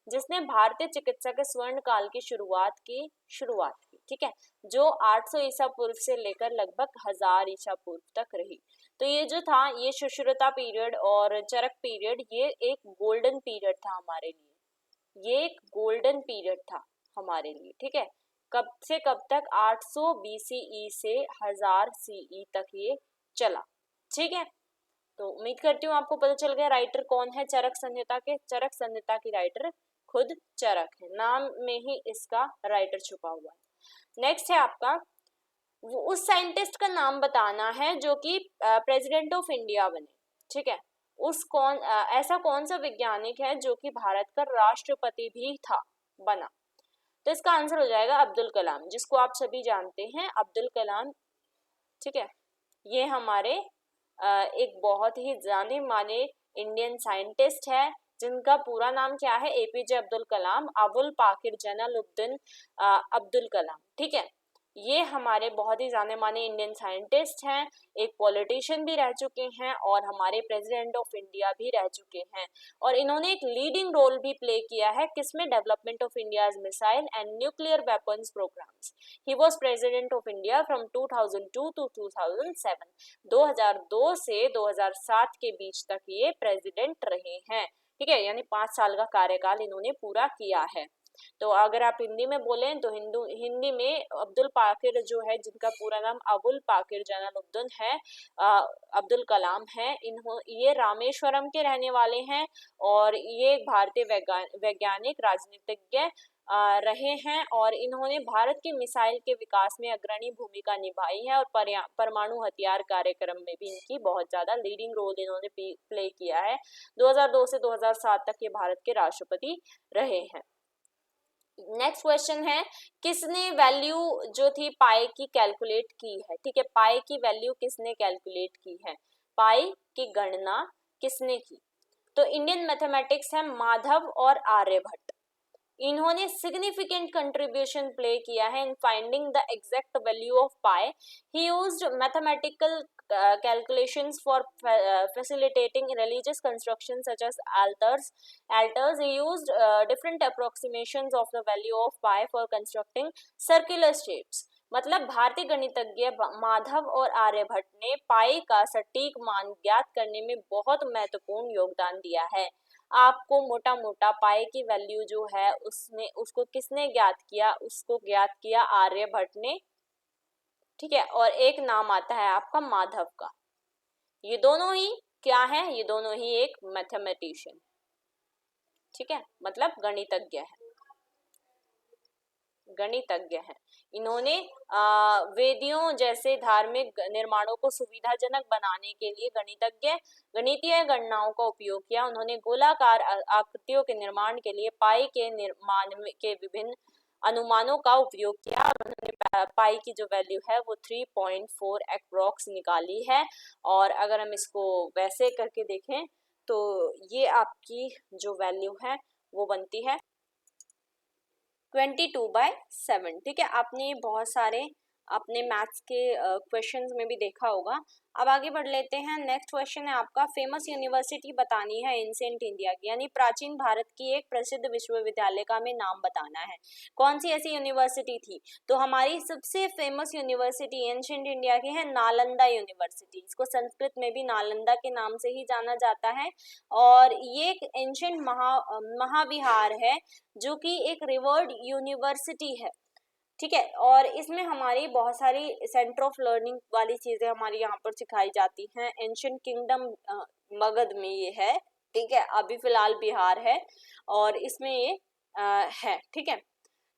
जिसने भारतीय चिकित्सा के स्वर्ण काल की शुरुआत की। ठीक है, जो 800 ईसा पूर्व से लेकर लगभग 1000 ईसा पूर्व तक रही। तो ये जो था ये सुश्रुता पीरियड और चरक पीरियड, ये एक गोल्डन पीरियड था हमारे लिए, ये एक गोल्डन पीरियड था हमारे लिए। ठीक है, कब से कब तक, 800 BCE से 1000 CE तक ये चला। ठीक है, तो उम्मीद करती हूँ आपको पता चल गया राइटर कौन है चरक संहिता के। चरक संहिता की राइटर खुद चरक है, नाम में ही इसका राइटर छुपा हुआ है। नेक्स्ट है आपका, वो उस साइंटिस्ट का नाम बताना है जो कि प्रेसिडेंट ऑफ इंडिया बने। ठीक है, ऐसा कौन सा वैज्ञानिक है जो कि भारत का राष्ट्रपति भी था, बना। तो इसका आंसर हो जाएगा अब्दुल कलाम, जिसको आप सभी जानते हैं, अब्दुल कलाम। ठीक है, ये हमारे एक बहुत ही जाने माने इंडियन साइंटिस्ट है, जिनका पूरा नाम क्या है, एपीजे अब्दुल कलाम, अबुल पाकिर जलालुद्दीन अब्दुल कलाम। ठीक है, ये हमारे बहुत ही जाने माने इंडियन साइंटिस्ट हैं, एक पॉलिटिशियन भी रह चुके हैं और हमारे प्रेसिडेंट ऑफ इंडिया भी रह चुके हैं। और इन्होंने एक लीडिंग रोल भी प्ले किया है किसमें, development of India's missile and nuclear weapons programs. He was president of India from 2002 to 2007। 2002 से 2007 के बीच तक ये प्रेसिडेंट रहे हैं। ठीक है, यानी 5 साल का कार्यकाल इन्होंने पूरा किया है। तो अगर आप हिंदी में बोलें तो हिंदी में अब्दुल पाकिर जो है, जिनका पूरा नाम अबुल पाकिर जलालुद्दीन है, अब्दुल कलाम है, ये रामेश्वरम के रहने वाले हैं और ये एक भारतीय वैज्ञानिक राजनीतिज्ञ रहे हैं और इन्होंने भारत के मिसाइल के विकास में अग्रणी भूमिका निभाई है और परमाणु हथियार कार्यक्रम में भी इनकी बहुत ज्यादा लीडिंग रोल इन्होंने प्ले किया है। 2002 से 2007 तक ये भारत के राष्ट्रपति रहे हैं। नेक्स्ट क्वेश्चन है, किसने वैल्यू जो थी पाई की कैलकुलेट की है। ठीक है, पाई की वैल्यू किसने कैलकुलेट की है, पाई की गणना किसने की। तो इंडियन मैथमेटिक्स है माधव और आर्यभट्ट, इन्होंने सिग्निफिकेंट कंट्रीब्यूशन प्ले किया है in finding the exact value of pi. He used mathematical calculations for facilitating religious constructions such as altars. He used different approximations of the value of pi for constructing circular shapes. मतलब भारतीय गणितज्ञ माधव और आर्यभट्ट ने पाई का सटीक मान ज्ञात करने में बहुत महत्वपूर्ण योगदान दिया है। आपको मोटा मोटा पाई की वैल्यू जो है उसको किसने ज्ञात किया, उसको ज्ञात किया आर्यभट्ट ने। ठीक है, और एक नाम आता है आपका माधव का। ये दोनों ही क्या है, ये दोनों ही एक मैथमेटिशियन, ठीक है, मतलब गणितज्ञ है, गणितज्ञ है। इन्होंने वेदियों जैसे धार्मिक निर्माणों को सुविधाजनक बनाने के लिए गणितीय गणनाओं का उपयोग किया। उन्होंने गोलाकार आकृतियों के निर्माण के लिए पाई के निर्माण के विभिन्न अनुमानों का उपयोग किया और उन्होंने पाई की जो वैल्यू है वो 3.4 अप्रॉक्स निकाली है। और अगर हम इसको वैसे करके देखें तो ये आपकी जो वैल्यू है वो बनती है 22/7। ठीक है, आपने बहुत सारे अपने मैथ्स के क्वेश्चंस में भी देखा होगा। अब आगे बढ़ लेते हैं। नेक्स्ट क्वेश्चन है आपका, फेमस यूनिवर्सिटी बतानी है एंशिएंट इंडिया की, यानी प्राचीन भारत की एक प्रसिद्ध विश्वविद्यालय का हमें नाम बताना है। कौन सी ऐसी यूनिवर्सिटी थी, तो हमारी सबसे फेमस यूनिवर्सिटी एंशिएंट इंडिया की है नालंदा यूनिवर्सिटी। इसको संस्कृत में भी नालंदा के नाम से ही जाना जाता है और ये एक एंशिएंट महाविहार है जो कि एक रिवर्ड यूनिवर्सिटी है। ठीक है, और इसमें हमारी बहुत सारी सेंटर ऑफ लर्निंग वाली चीजें हमारी यहाँ पर सिखाई जाती हैं। एंशिएंट किंगडम मगध में ये है, ठीक है, अभी फिलहाल बिहार है और इसमें ये है। ठीक है,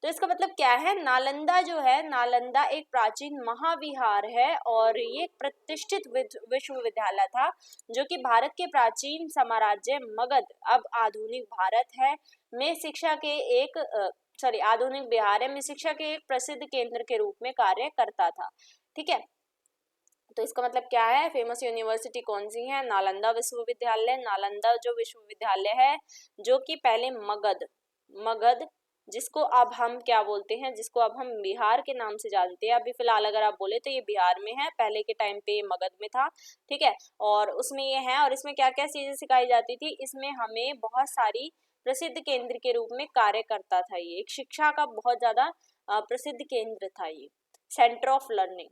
तो इसका मतलब क्या है, नालंदा जो है, नालंदा एक प्राचीन महाविहार है और ये एक प्रतिष्ठित विश्वविद्यालय था जो कि भारत के प्राचीन साम्राज्य मगध, अब आधुनिक भारत है, में शिक्षा के एक आधुनिक बिहार में शिक्षा के एक प्रसिद्ध केंद्र के रूप में कार्य करता था। ठीक है, तो इसका मतलब क्या है, फेमस यूनिवर्सिटी कौन सी है, नालंदा विश्वविद्यालय। नालंदा जो विश्वविद्यालय है जो कि पहले मगध जिसको अब हम क्या बोलते हैं, जिसको अब हम बिहार के नाम से जानते हैं, अभी फिलहाल अगर आप बोले तो ये बिहार में है, पहले के टाइम पे ये मगध में था। ठीक है, और उसमें ये है और इसमें क्या क्या चीजें सिखाई जाती थी, इसमें हमें बहुत सारी प्रसिद्ध केंद्र के रूप में कार्य करता था। ये एक शिक्षा का बहुत ज्यादा प्रसिद्ध केंद्र था, ये सेंटर ऑफ लर्निंग,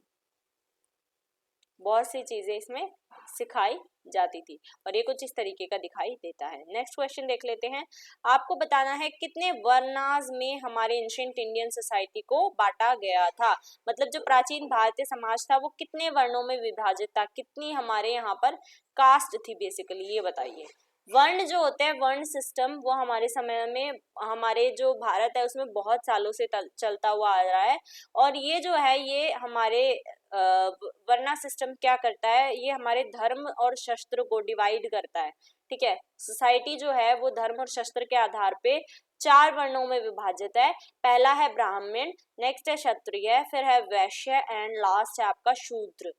बहुत सी चीजें इसमें सिखाई जाती थी और ये कुछ इस तरीके का दिखाई देता है। नेक्स्ट क्वेश्चन देख लेते हैं। आपको बताना है कितने वर्णास में हमारे एंशिएंट इंडियन सोसाइटी को बांटा गया था, मतलब जो प्राचीन भारतीय समाज था वो कितने वर्णों में विभाजित था, कितनी हमारे यहाँ पर कास्ट थी बेसिकली, ये बताइए। वर्ण जो होते हैं, वर्ण सिस्टम, वो हमारे समय में, हमारे जो भारत है उसमें बहुत सालों से चलता हुआ आ रहा है और ये जो है ये हमारे वर्णा सिस्टम क्या करता है, ये हमारे धर्म और शस्त्र को डिवाइड करता है। ठीक है, सोसाइटी जो है वो धर्म और शस्त्र के आधार पे 4 वर्णों में विभाजित है। पहला है ब्राह्मण, नेक्स्ट है क्षत्रिय, फिर है वैश्य एंड लास्ट है आपका शूद्र।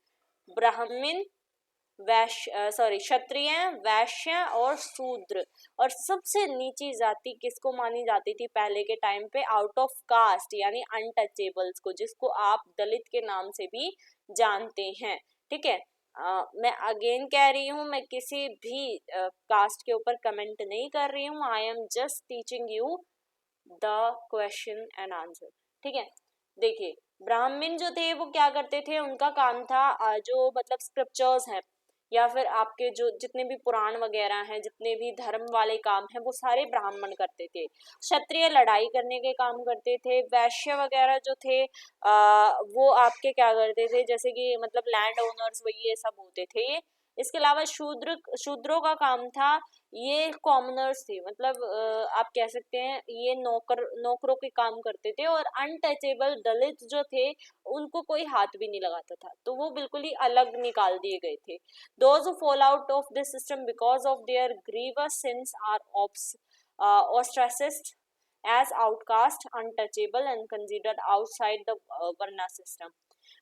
ब्राह्मण, क्षत्रिय, वैश्य और शूद्र। और सबसे नीची जाति किसको मानी जाती थी पहले के टाइम पे? आउट ऑफ कास्ट यानी अनटचेबल्स को, जिसको आप दलित के नाम से भी जानते हैं। ठीक है, मैं अगेन कह रही हूँ, मैं किसी भी कास्ट के ऊपर कमेंट नहीं कर रही हूँ, I am just teaching you the question and answer. ठीक है, देखिए ब्राह्मण जो थे वो क्या करते थे, उनका काम था जो मतलब स्क्रिप्चर्स हैं या फिर आपके जो जितने भी पुराण वगैरह हैं, जितने भी धर्म वाले काम हैं, वो सारे ब्राह्मण करते थे। क्षत्रिय लड़ाई करने के काम करते थे। वैश्य वगैरह जो थे वो आपके क्या करते थे, जैसे कि मतलब लैंड ओनर्स वही ये सब होते थे। इसके अलावा शूद्रों का काम था, ये कॉमनर्स थे, मतलब आप कह सकते हैं ये नौकरों के काम करते थे। और अनटचेबल दलित जो थे उनको कोई हाथ भी नहीं लगाता था, तो वो बिल्कुल ही अलग निकाल दिए गए थे। Those who fall out of this system because of their grievous sins are ostracized as outcast, untouchable and considered outside the varna system।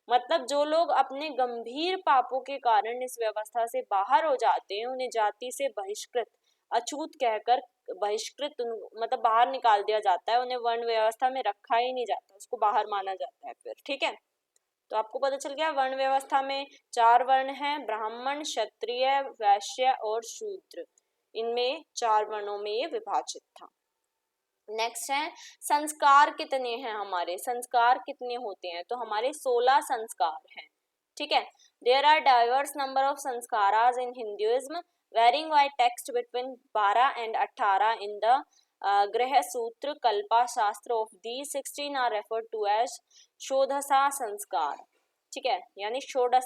मतलब जो लोग अपने गंभीर पापों के कारण इस व्यवस्था से बाहर हो जाते हैं, उन्हें जाति से बहिष्कृत, अछूत कहकर बहिष्कृत मतलब बाहर निकाल दिया जाता है। उन्हें वर्ण व्यवस्था में रखा ही नहीं जाता, उसको बाहर माना जाता है फिर। ठीक है, तो आपको पता चल गया वर्ण व्यवस्था में 4 वर्ण हैं, ब्राह्मण, क्षत्रिय, वैश्य और शूद्र। इनमें 4 वर्णों में ये विभाजित था। नेक्स्ट है संस्कार कितने हैं हमारे, संस्कार कितने होते हैं? तो हमारे 16 संस्कार हैं। ठीक है, there are diverse number of samskaras in Hinduism varying by text between 12 and 18 in the Grihya Sutra Kalpa Shastra of the 16 are referred to as Shodasha Samskara. ठीक है, यानी षोडश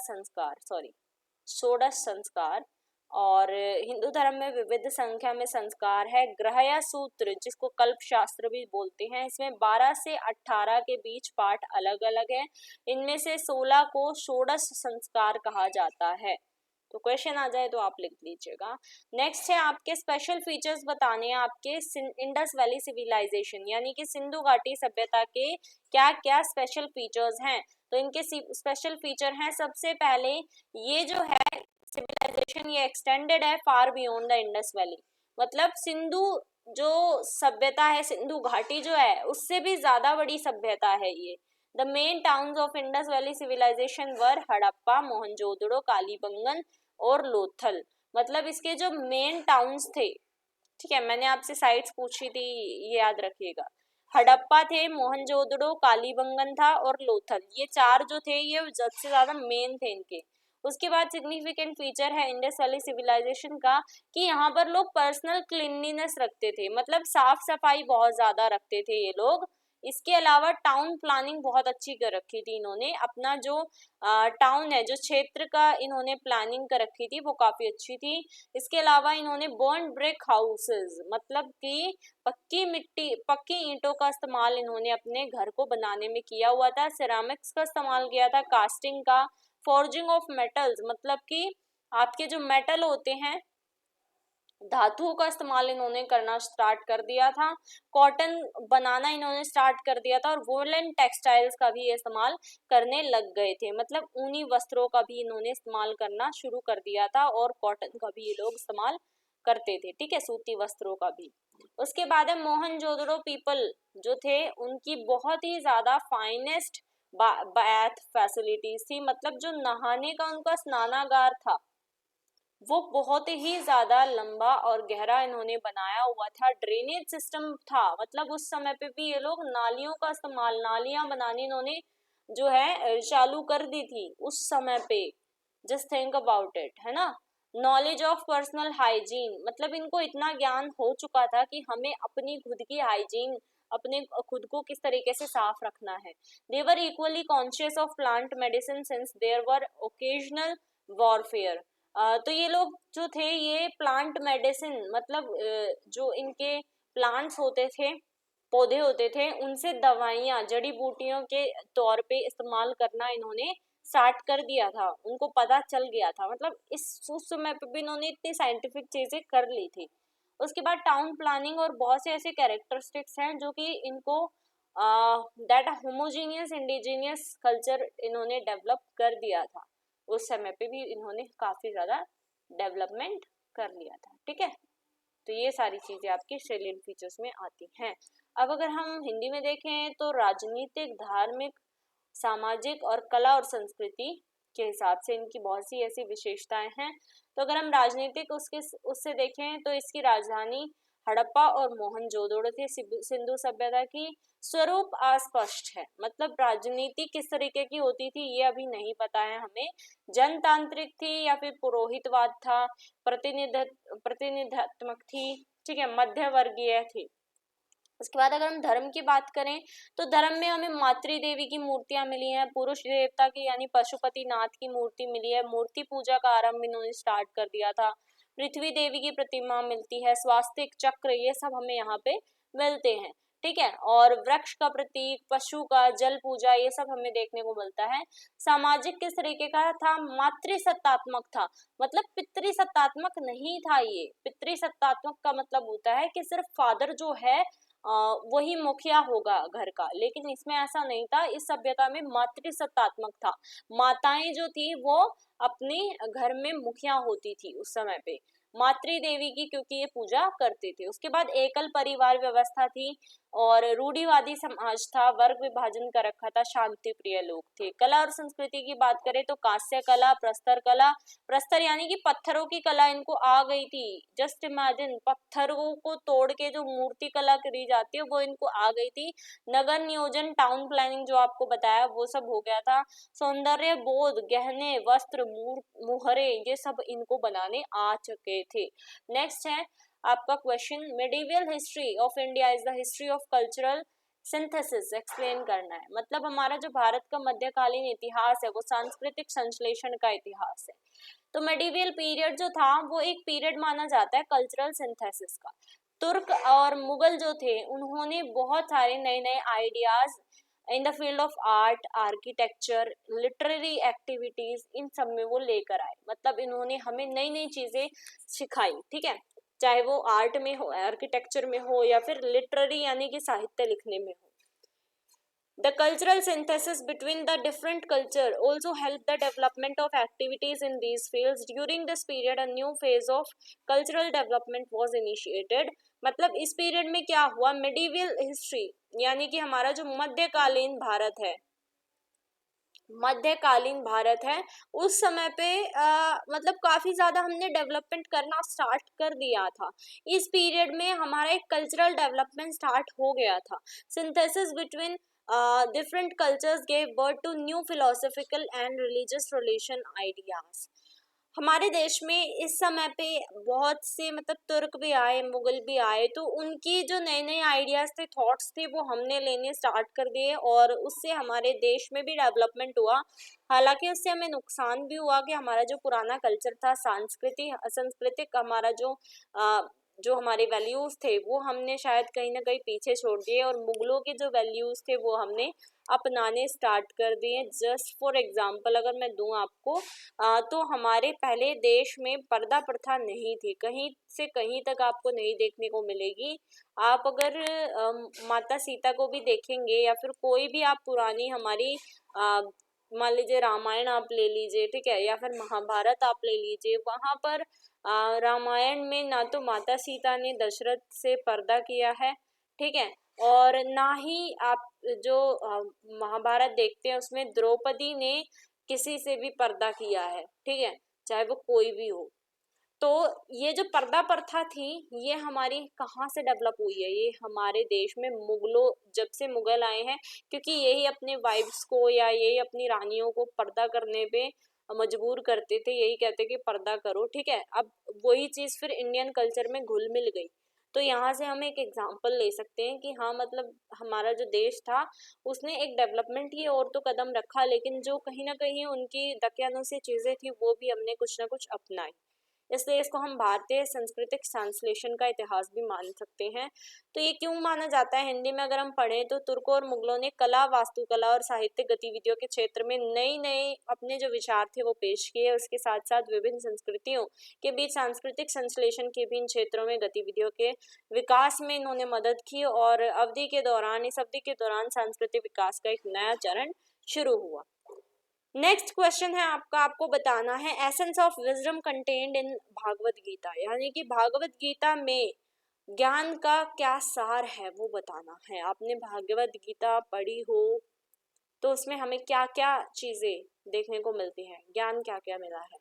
संस्कार। और हिंदू धर्म में विविध संख्या में संस्कार है। ग्रह सूत्र जिसको कल्प शास्त्र भी बोलते हैं, इसमें 12 से 18 के बीच पाठ अलग अलग है। इनमें से 16 को षोडश संस्कार कहा जाता है। तो क्वेश्चन आ जाए तो आप लिख लीजिएगा। नेक्स्ट है आपके स्पेशल फीचर्स बताने हैं आपके इंडस वैली सिविलाइजेशन यानी कि सिंधु घाटी सभ्यता के क्या क्या स्पेशल फीचर्स हैं। तो इनके स्पेशल फीचर हैं, सबसे पहले ये जो है सिविलाइजेशन ये एक्सटेंडेड है far beyond the Indus valley. मतलब सिंधु जो सभ्यता है, सिंधु घाटी जो है उससे भी ज्यादा बड़ी सभ्यता है ये। The main towns of Indus valley civilization were Harappa, Mohenjodaro, Kalibangan और लोथल। मतलब इसके जो मेन टाउन्स थे, ठीक है, मैंने आपसे साइट्स पूछी थी, ये याद रखिएगा। हड़प्पा थे, मोहनजोदड़ो, कालीबंगन था और लोथल, ये 4 जो थे ये सबसे ज्यादा मेन थे इनके। उसके बाद सिग्निफिकेंट फीचर है इंडस वैली सिविलाइजेशन का कि यहाँ पर लोग पर्सनल क्लीनलीनेस रखते थे, मतलब साफ सफाई बहुत ज्यादा रखते थे ये लोग। इसके अलावा टाउन प्लानिंग बहुत अच्छी कर रखी थी इन्होंने, अपना जो टाउन है, जो क्षेत्र का इन्होंने प्लानिंग कर रखी थी वो काफी अच्छी थी। इसके अलावा इन्होंने बर्न ब्रिक हाउसेस, मतलब कि पक्की ईंटों का इस्तेमाल इन्होंने अपने घर को बनाने में किया हुआ था। सिरामिक्स का इस्तेमाल किया था, कास्टिंग का, फॉर्जिंग ऑफ मेटल्स, मतलब कि आपके जो मेटल होते हैं, धातुओं का इस्तेमाल इन्होंने करना स्टार्ट कर दिया था। कॉटन बनाना इन्होंने स्टार्ट कर दिया था और वुलन टेक्सटाइल्स का भी इस्तेमाल करने लग गए थे, मतलब ऊनी वस्त्रों का भी इन्होंने इस्तेमाल करना शुरू कर दिया था और कॉटन का भी ये लोग इस्तेमाल करते थे। ठीक है, सूती वस्त्रों का भी। उसके बाद है मोहनजोदड़ो पीपल जो थे उनकी बहुत ही ज्यादा फाइनेस्ट बाथ फैसिलिटीज थी, मतलब जो नहाने का उनका स्नानागार था वो बहुत ही ज्यादा लंबा और गहरा इन्होंने बनाया हुआ था। ड्रेनेज सिस्टम था, मतलब उस समय पे भी ये लोग नालियों का इस्तेमाल, नालियां बनानी इन्होंने जो है चालू कर दी थी उस समय पे। जस्ट थिंक अबाउट इट, है ना। नॉलेज ऑफ पर्सनल हाइजीन, मतलब इनको इतना ज्ञान हो चुका था कि हमें अपनी खुद की हाइजीन, अपने खुद को किस तरीके से साफ रखना है। They were equally conscious of plant medicine since there were occasional warfare. तो ये लोग जो थे ये प्लांट मेडिसिन, मतलब जो इनके प्लांट्स होते थे, पौधे होते थे, उनसे दवाइयाँ, जड़ी बूटियों के तौर पे इस्तेमाल करना इन्होंने स्टार्ट कर दिया था, उनको पता चल गया था। मतलब उस समय पे भी इन्होंने इतनी साइंटिफिक चीजें कर ली थी। उसके बाद टाउन प्लानिंग और बहुत से ऐसे कैरेक्टरिस्टिक्स हैं जो कि इनको दैट होमोजीनियस इंडिजीनियस कल्चर इन्होंने डेवलप कर दिया था। उस समय पे भी इन्होंने काफी ज्यादा डेवलपमेंट कर लिया था। ठीक है, तो ये सारी चीजें आपकी सैलिएंट फीचर्स में आती हैं। अब अगर हम हिंदी में देखें तो राजनीतिक, धार्मिक, सामाजिक और कला और संस्कृति के हिसाब से इनकी बहुत सी ऐसी विशेषताएं हैं। तो अगर हम राजनीतिक उससे देखें तो इसकी राजधानी हड़प्पा और मोहनजोदड़ो थे। सिंधु सभ्यता की स्वरूप अस्पष्ट है, मतलब राजनीति किस तरीके की होती थी ये अभी नहीं पता है हमें। जनतांत्रिक थी या फिर पुरोहितवाद था, प्रतिनिधात्मक थी, ठीक है, मध्य वर्गीय थी। उसके बाद अगर हम धर्म की बात करें तो धर्म में हमें मातृ देवी की मूर्तियां मिली हैं, पुरुष देवता की यानी पशुपति नाथ की मूर्ति मिली है, मूर्ति पूजा का आरंभ इन्होंने स्टार्ट कर दिया था, पृथ्वी देवी की प्रतिमा मिलती है, स्वास्तिक चक्र ये सब हमें यहाँ पे मिलते हैं। ठीक है, और वृक्ष का प्रतीक, पशु का, जल पूजा ये सब हमें देखने को मिलता है। सामाजिक किस तरीके का था? मातृसत्तात्मक था, मतलब पितृसत्तात्मक नहीं था। ये पितृसत्तात्मक का मतलब होता है कि सिर्फ फादर जो है वही मुखिया होगा घर का, लेकिन इसमें ऐसा नहीं था। इस सभ्यता में मातृसत्तात्मक था, माताएं जो थी वो अपने घर में मुखिया होती थी उस समय पे, मातृ देवी की, क्योंकि ये पूजा करते थे। उसके बाद एकल परिवार व्यवस्था थी और रूढ़िवादी समाज था, वर्ग विभाजन कर रखा था, शांति प्रिय लोग थे। कला और संस्कृति की बात करें तो कांस्य कला, प्रस्तर कला, प्रस्तर यानी कि पत्थरों की कला इनको आ गई थी। जस्ट इमेजिन, पत्थरों को तोड़ के जो मूर्ति कला करी जाती है वो इनको आ गई थी। नगर नियोजन, टाउन प्लानिंग जो आपको बताया वो सब हो गया था। सौंदर्य बोध, गहने, वस्त्र, मुहरे ये सब इनको बनाने आ चुके थे। नेक्स्ट है आपका question, medieval history of India is the history of cultural synthesis explain करना है। मतलब हमारा जो भारत का मध्यकालीन इतिहास है वो सांस्कृतिक संश्लेषण का इतिहास है। तो मेडिवल पीरियड जो था वो एक पीरियड माना जाता है कल्चरल सिंथेसिस का। तुर्क और मुगल जो थे उन्होंने बहुत सारे नए नए ideas in the field of art, architecture, literary activities, इन सब में वो लेकर आए। मतलब इन्होंने हमें नई नई चीजें सिखाई। ठीक है, चाहे वो आर्ट में हो, आर्किटेक्चर में हो या फिर लिटरेरी यानी कि साहित्य लिखने में हो। The cultural synthesis between the different culture also helped the development of activities in these fields. During this period, a new phase of cultural development was initiated. मतलब इस पीरियड में क्या हुआ? मेडिवल हिस्ट्री यानी कि हमारा जो मध्यकालीन भारत है, मध्यकालीन भारत है, उस समय पे मतलब काफी ज्यादा हमने डेवलपमेंट करना स्टार्ट कर दिया था। इस पीरियड में हमारा एक कल्चरल डेवलपमेंट स्टार्ट हो गया था। Synthesis between different cultures gave birth to new philosophical and religious relation ideas. हमारे देश में इस समय पे बहुत से मतलब तुर्क भी आए, मुगल भी आए, तो उनकी जो नए नए आइडियाज थे, थॉट्स थे, वो हमने लेने स्टार्ट कर दिए और उससे हमारे देश में भी डेवलपमेंट हुआ। हालांकि उससे हमें नुकसान भी हुआ कि हमारा जो पुराना कल्चर था, सांस्कृतिक हमारा जो हमारे वैल्यूज थे वो हमने शायद कहीं ना कहीं पीछे छोड़ दिए और मुगलों के जो वैल्यूज थे वो हमने अपनाने स्टार्ट कर दिए। जस्ट फॉर एग्जांपल अगर मैं दूं आपको तो हमारे पहले देश में पर्दा प्रथा नहीं थी, कहीं से कहीं तक आपको नहीं देखने को मिलेगी। आप अगर माता सीता को भी देखेंगे या फिर कोई भी आप पुरानी हमारी मान लीजिए रामायण आप ले लीजिए, ठीक है, या फिर महाभारत आप ले लीजिए, वहां पर रामायण में ना तो माता सीता ने दशरथ से पर्दा किया है, ठीक है, और ना ही आप जो महाभारत देखते हैं उसमें द्रौपदी ने किसी से भी पर्दा किया है, ठीक है, चाहे वो कोई भी हो। तो ये जो पर्दा प्रथा थी ये हमारी कहाँ से डेवलप हुई है? ये हमारे देश में मुगलों, जब से मुगल आए हैं, क्योंकि यही अपने वाइफ्स को या यही अपनी रानियों को पर्दा करने पे मजबूर करते थे, यही कहते कि पर्दा करो, ठीक है। अब वही चीज फिर इंडियन कल्चर में घुल मिल गई। तो यहाँ से हम एक एग्जाम्पल ले सकते हैं कि हाँ मतलब हमारा जो देश था उसने एक डेवलपमेंट की और तो कदम रखा, लेकिन जो कहीं ना कहीं उनकी दकियानूसी चीजें थी वो भी हमने कुछ ना कुछ अपनाई। इसलिए इसको हम भारतीय सांस्कृतिक संश्लेषण का इतिहास भी मान सकते हैं। तो ये क्यों माना जाता है? हिंदी में अगर हम पढ़ें तो तुर्कों और मुगलों ने कला, वास्तुकला और साहित्यिक गतिविधियों के क्षेत्र में नई नई अपने जो विचार थे वो पेश किए। उसके साथ साथ विभिन्न संस्कृतियों के बीच सांस्कृतिक संश्लेषण के विभिन्न क्षेत्रों में गतिविधियों के विकास में इन्होंने मदद की और इस अवधि के दौरान सांस्कृतिक विकास का एक नया चरण शुरू हुआ। नेक्स्ट क्वेश्चन है आपका, आपको बताना है essence of wisdom contained in Bhagavad Gita, यानी कि भागवत गीता में ज्ञान का क्या सार है वो बताना है। आपने भागवत गीता पढ़ी हो तो उसमें हमें क्या क्या चीजें देखने को मिलती हैं, ज्ञान क्या क्या मिला है।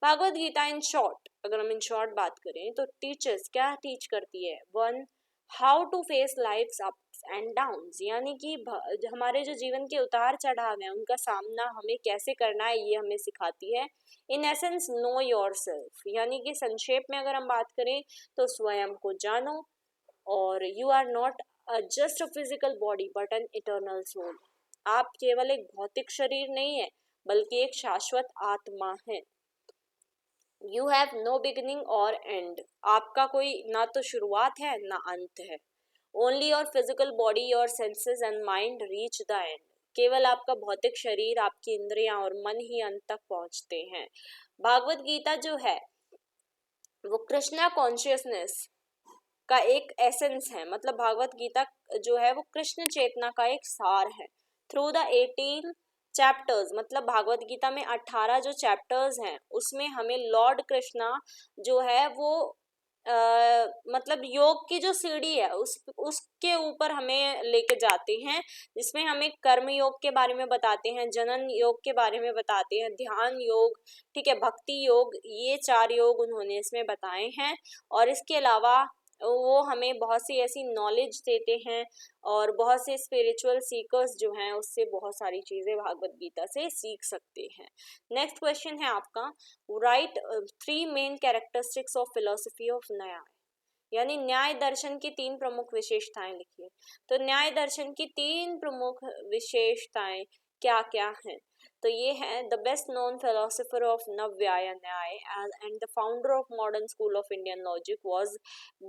भागवत गीता इन शॉर्ट, अगर हम इन शॉर्ट बात करें तो टीचर्स क्या टीच करती है? One, how to face life's ups and downs, यानी कि हमारे जो जीवन के उतार चढ़ाव है उनका सामना हमें कैसे करना है ये हमें सिखाती है। इन एसेंस नो योरसेल्फ, यानी कि संक्षेप में अगर हम बात करें तो स्वयं को जानो, और you are not just a physical body but an eternal soul, आप केवल एक भौतिक शरीर नहीं है बल्कि एक शाश्वत आत्मा है। यू हैव नो बिगिनिंग और एंड, आपका कोई ना तो शुरुआत है ना अंत है। Only your physical body, your senses and mind reach the end, केवल आपका भौतिक शरीर, आपकी इंद्रियां और मन ही अंत तक पहुंचते हैं। भागवत गीता जो है वो कृष्णा कॉन्शियसनेस का एक एसेंस है, मतलब भागवत गीता जो है वो कृष्ण चेतना का एक सार है। थ्रू द 18 चैप्टर्स, मतलब भागवत गीता में 18 जो चैप्टर्स हैं उसमें हमें लॉर्ड कृष्णा जो है वो मतलब योग की जो सीढ़ी है उसके ऊपर हमें लेके जाते हैं, जिसमें हमें कर्म योग के बारे में बताते हैं, जनन योग के बारे में बताते हैं, ध्यान योग, ठीक है, भक्ति योग, ये 4 योग उन्होंने इसमें बताए हैं। और इसके अलावा वो हमें बहुत सी ऐसी नॉलेज देते हैं और बहुत से स्पिरिचुअल सीकर्स जो हैं उससे बहुत सारी चीज़ें भागवत गीता से सीख सकते हैं। नेक्स्ट क्वेश्चन है आपका, right 3 main characteristics of philosophy of न्याय, यानी न्याय दर्शन की 3 प्रमुख विशेषताएं लिखिए। तो न्याय दर्शन की 3 प्रमुख विशेषताएं क्या क्या हैं? तो ये है, the best known philosopher of Navya Nyaya and the founder of modern school of Indian logic was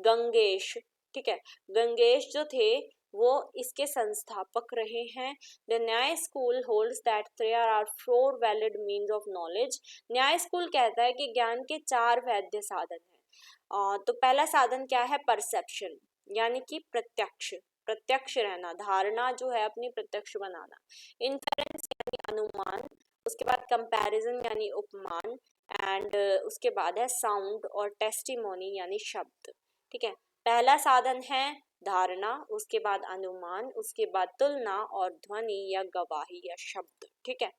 Gangesha, ठीक है, गंगेश जो थे वो इसके संस्थापक रहे हैं। The Nyaya school holds that there are 4 valid means of knowledge, Nyaya school कहता है कि ज्ञान के 4 वैध साधन हैं। तो पहला साधन क्या है? परसेप्शन, यानी कि प्रत्यक्ष रहना, धारणा जो है अपनी प्रत्यक्ष बनाना। इन्फेरेंस यानी अनुमान, उसके बाद कंपैरिजन यानी उपमान, एंड उसके बाद है साउंड और टेस्टिमोनी यानी शब्द, ठीक है। पहला साधन है धारणा, उसके बाद अनुमान, उसके बाद तुलना और ध्वनि या गवाही या शब्द, ठीक है।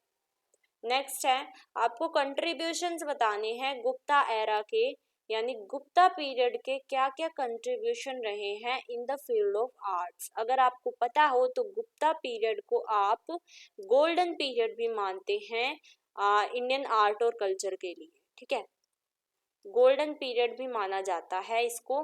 नेक्स्ट है, आपको कंट्रीब्यूशंस बताने हैं गुप्ता एरा के, यानी गुप्ता पीरियड के क्या क्या कंट्रीब्यूशन रहे हैं इन द फील्ड ऑफ आर्ट्स। अगर आपको पता हो तो गुप्ता पीरियड को आप गोल्डन पीरियड भी मानते हैं इंडियन आर्ट और कल्चर के लिए, ठीक है, गोल्डन पीरियड भी माना जाता है इसको,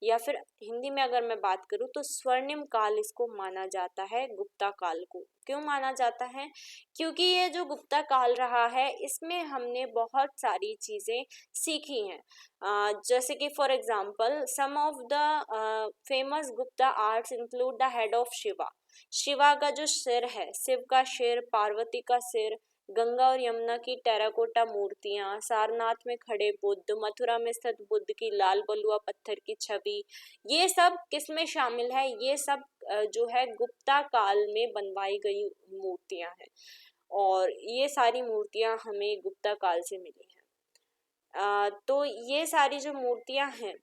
या फिर हिंदी में अगर मैं बात करूँ तो स्वर्णिम काल इसको माना जाता है, गुप्ता काल को। क्यों माना जाता है? क्योंकि ये जो गुप्ता काल रहा है इसमें हमने बहुत सारी चीज़ें सीखी हैं, जैसे कि for example some of the famous Gupta arts include the head of Shiva, Shiva का जो सिर है, शिव का सिर, पार्वती का सिर, गंगा और यमुना की टेराकोटा मूर्तियां, सारनाथ में खड़े बुद्ध, मथुरा में स्थित बुद्ध की लाल बलुआ पत्थर की छवि, ये सब किस में शामिल है? ये सब जो है गुप्ता काल में बनवाई गई मूर्तियां हैं, और ये सारी मूर्तियां हमें गुप्ता काल से मिली हैं। तो ये सारी जो मूर्तियां हैं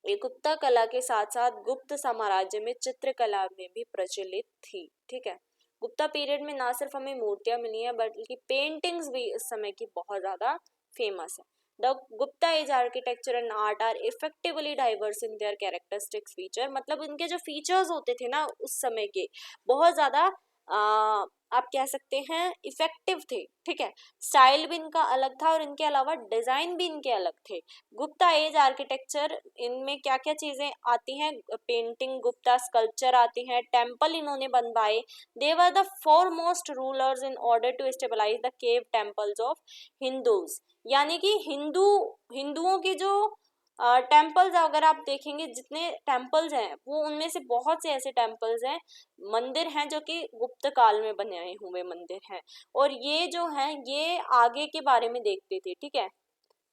ये गुप्ता कला के साथ साथ गुप्त साम्राज्य में चित्रकला में भी प्रचलित थी, ठीक है। गुप्ता पीरियड में ना सिर्फ हमें मूर्तियां मिली हैं बल्कि पेंटिंग्स भी इस समय की बहुत ज़्यादा फेमस है। The Gupta age architecture and art are effectively diverse in their characteristics feature, मतलब इनके जो फीचर्स होते थे ना उस समय के बहुत ज़्यादा आप कह सकते हैं इफेक्टिव थे, ठीक है। स्टाइल भी इनका अलग था और इनके अलावा डिजाइन भी इनके अलग थे। गुप्ता एज आर्किटेक्चर, इनमें क्या क्या चीजें आती हैं, पेंटिंग, गुप्ता स्कल्पचर आती हैं, टेम्पल इन्होंने बनवाए। They were the foremost rulers in order to stabilize the cave temples of Hindus, यानी कि हिंदुओं की जो टेम्पल्स अगर आप देखेंगे, जितने टेम्पल्स हैं वो उनमें से बहुत से ऐसे टेम्पल्स हैं, मंदिर हैं जो कि गुप्त काल में बने हुए मंदिर हैं। और ये जो हैं ये आगे के बारे में देखते थे, ठीक है,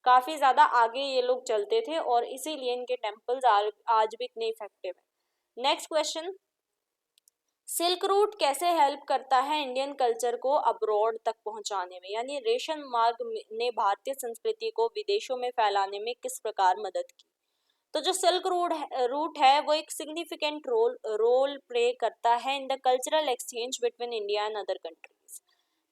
काफी ज्यादा आगे ये लोग चलते थे और इसीलिए इनके टेम्पल्स आज भी इतने इफेक्टिव है। नेक्स्ट क्वेश्चन, सिल्क रूट कैसे हेल्प करता है इंडियन कल्चर को अब्रॉड तक पहुंचाने में, यानी रेशम मार्ग ने भारतीय संस्कृति को विदेशों में फैलाने में किस प्रकार मदद की। तो जो सिल्क रूट है वो एक सिग्निफिकेंट रोल प्ले करता है in the cultural exchange between India and other countries.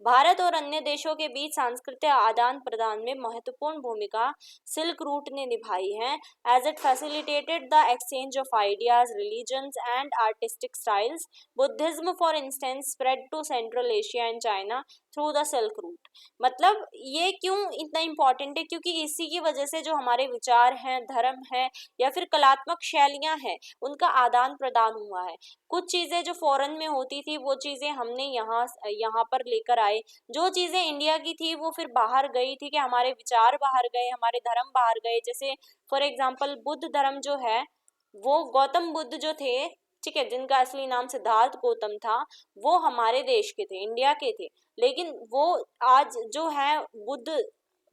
Bharat और अन्य देशों के बीच सांस्कृतिक आदान प्रदान में महत्वपूर्ण भूमिका सिल्क रूट ने निभाई है, as it facilitated the exchange of ideas, religions and artistic styles. Buddhism for instance spread to central Asia and China through the silk route. मतलब ये क्यों इतना इम्पोर्टेंट है, क्योंकि इसी की वजह से जो हमारे विचार हैं, धर्म है या फिर कलात्मक शैलियां हैं, उनका आदान प्रदान हुआ है। कुछ चीजें जो फॉरेन में होती थी वो चीजें हमने यहाँ पर लेकर आए, जो चीजें इंडिया की थी वो फिर बाहर गई थी, कि हमारे विचार बाहर गए, हमारे धर्म बाहर गए। जैसे फॉर एग्जाम्पल बुद्ध धर्म जो है वो गौतम बुद्ध जो थे, ठीक है, जिनका असली नाम सिद्धार्थ गौतम था, वो हमारे देश के थे, इंडिया के थे। लेकिन वो आज जो है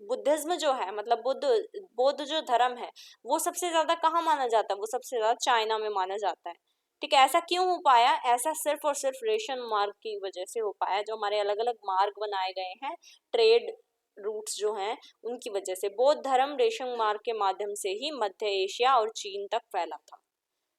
बुद्धिज्म जो है, मतलब बौद्ध जो धर्म है, वो सबसे ज्यादा कहाँ माना जाता है, वो सबसे ज्यादा चाइना में माना जाता है। ठीक है, ऐसा क्यों हो पाया, ऐसा सिर्फ और सिर्फ रेशम मार्ग की वजह से हो पाया, जो हमारे अलग अलग मार्ग बनाए गए हैं, ट्रेड रूट्स जो हैं उनकी वजह से। बौद्ध धर्म रेशम मार्ग के माध्यम से ही मध्य एशिया और चीन तक फैला था।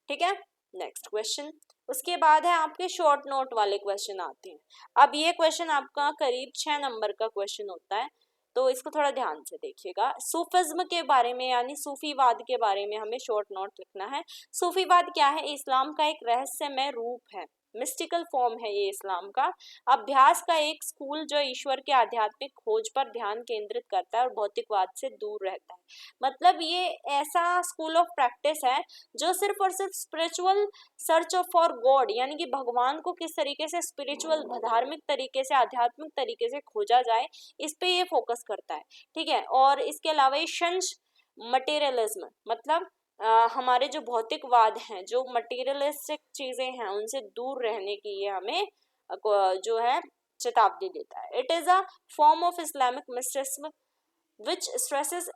ठीक है, नेक्स्ट क्वेश्चन। उसके बाद है आपके शॉर्ट नोट वाले क्वेश्चन आते हैं। अब ये क्वेश्चन आपका करीब 6 नंबर का क्वेश्चन होता है, तो इसको थोड़ा ध्यान से देखिएगा। सूफिज्म के बारे में यानी सूफीवाद के बारे में हमें शॉर्ट नोट लिखना है। सूफीवाद क्या है? इस्लाम का एक रहस्यमय रूप है, मिस्टिकल फॉर्म है ये इस्लाम का। अभ्यास का एक स्कूल जो ईश्वर के आध्यात्मिक खोज पर ध्यान केंद्रित करता है और भौतिकवाद से दूर रहता है। मतलब ये ऐसा स्कूल ऑफ प्रैक्टिस है जो सिर्फ और सिर्फ स्पिरिचुअल सर्च फॉर गॉड, यानी कि भगवान को किस तरीके से स्पिरिचुअल धार्मिक तरीके से, आध्यात्मिक तरीके से खोजा जाए, इस पे ये फोकस करता है। ठीक है, और इसके अलावा ये शंश मटेरियलिज्म, मतलब हमारे जो भौतिकवाद हैं, जो मटेरियलिस्टिक चीजें हैं, उनसे दूर रहने की ये हमें जो है चेतावनी देता है। It is a form of Islamic mysticism which stresses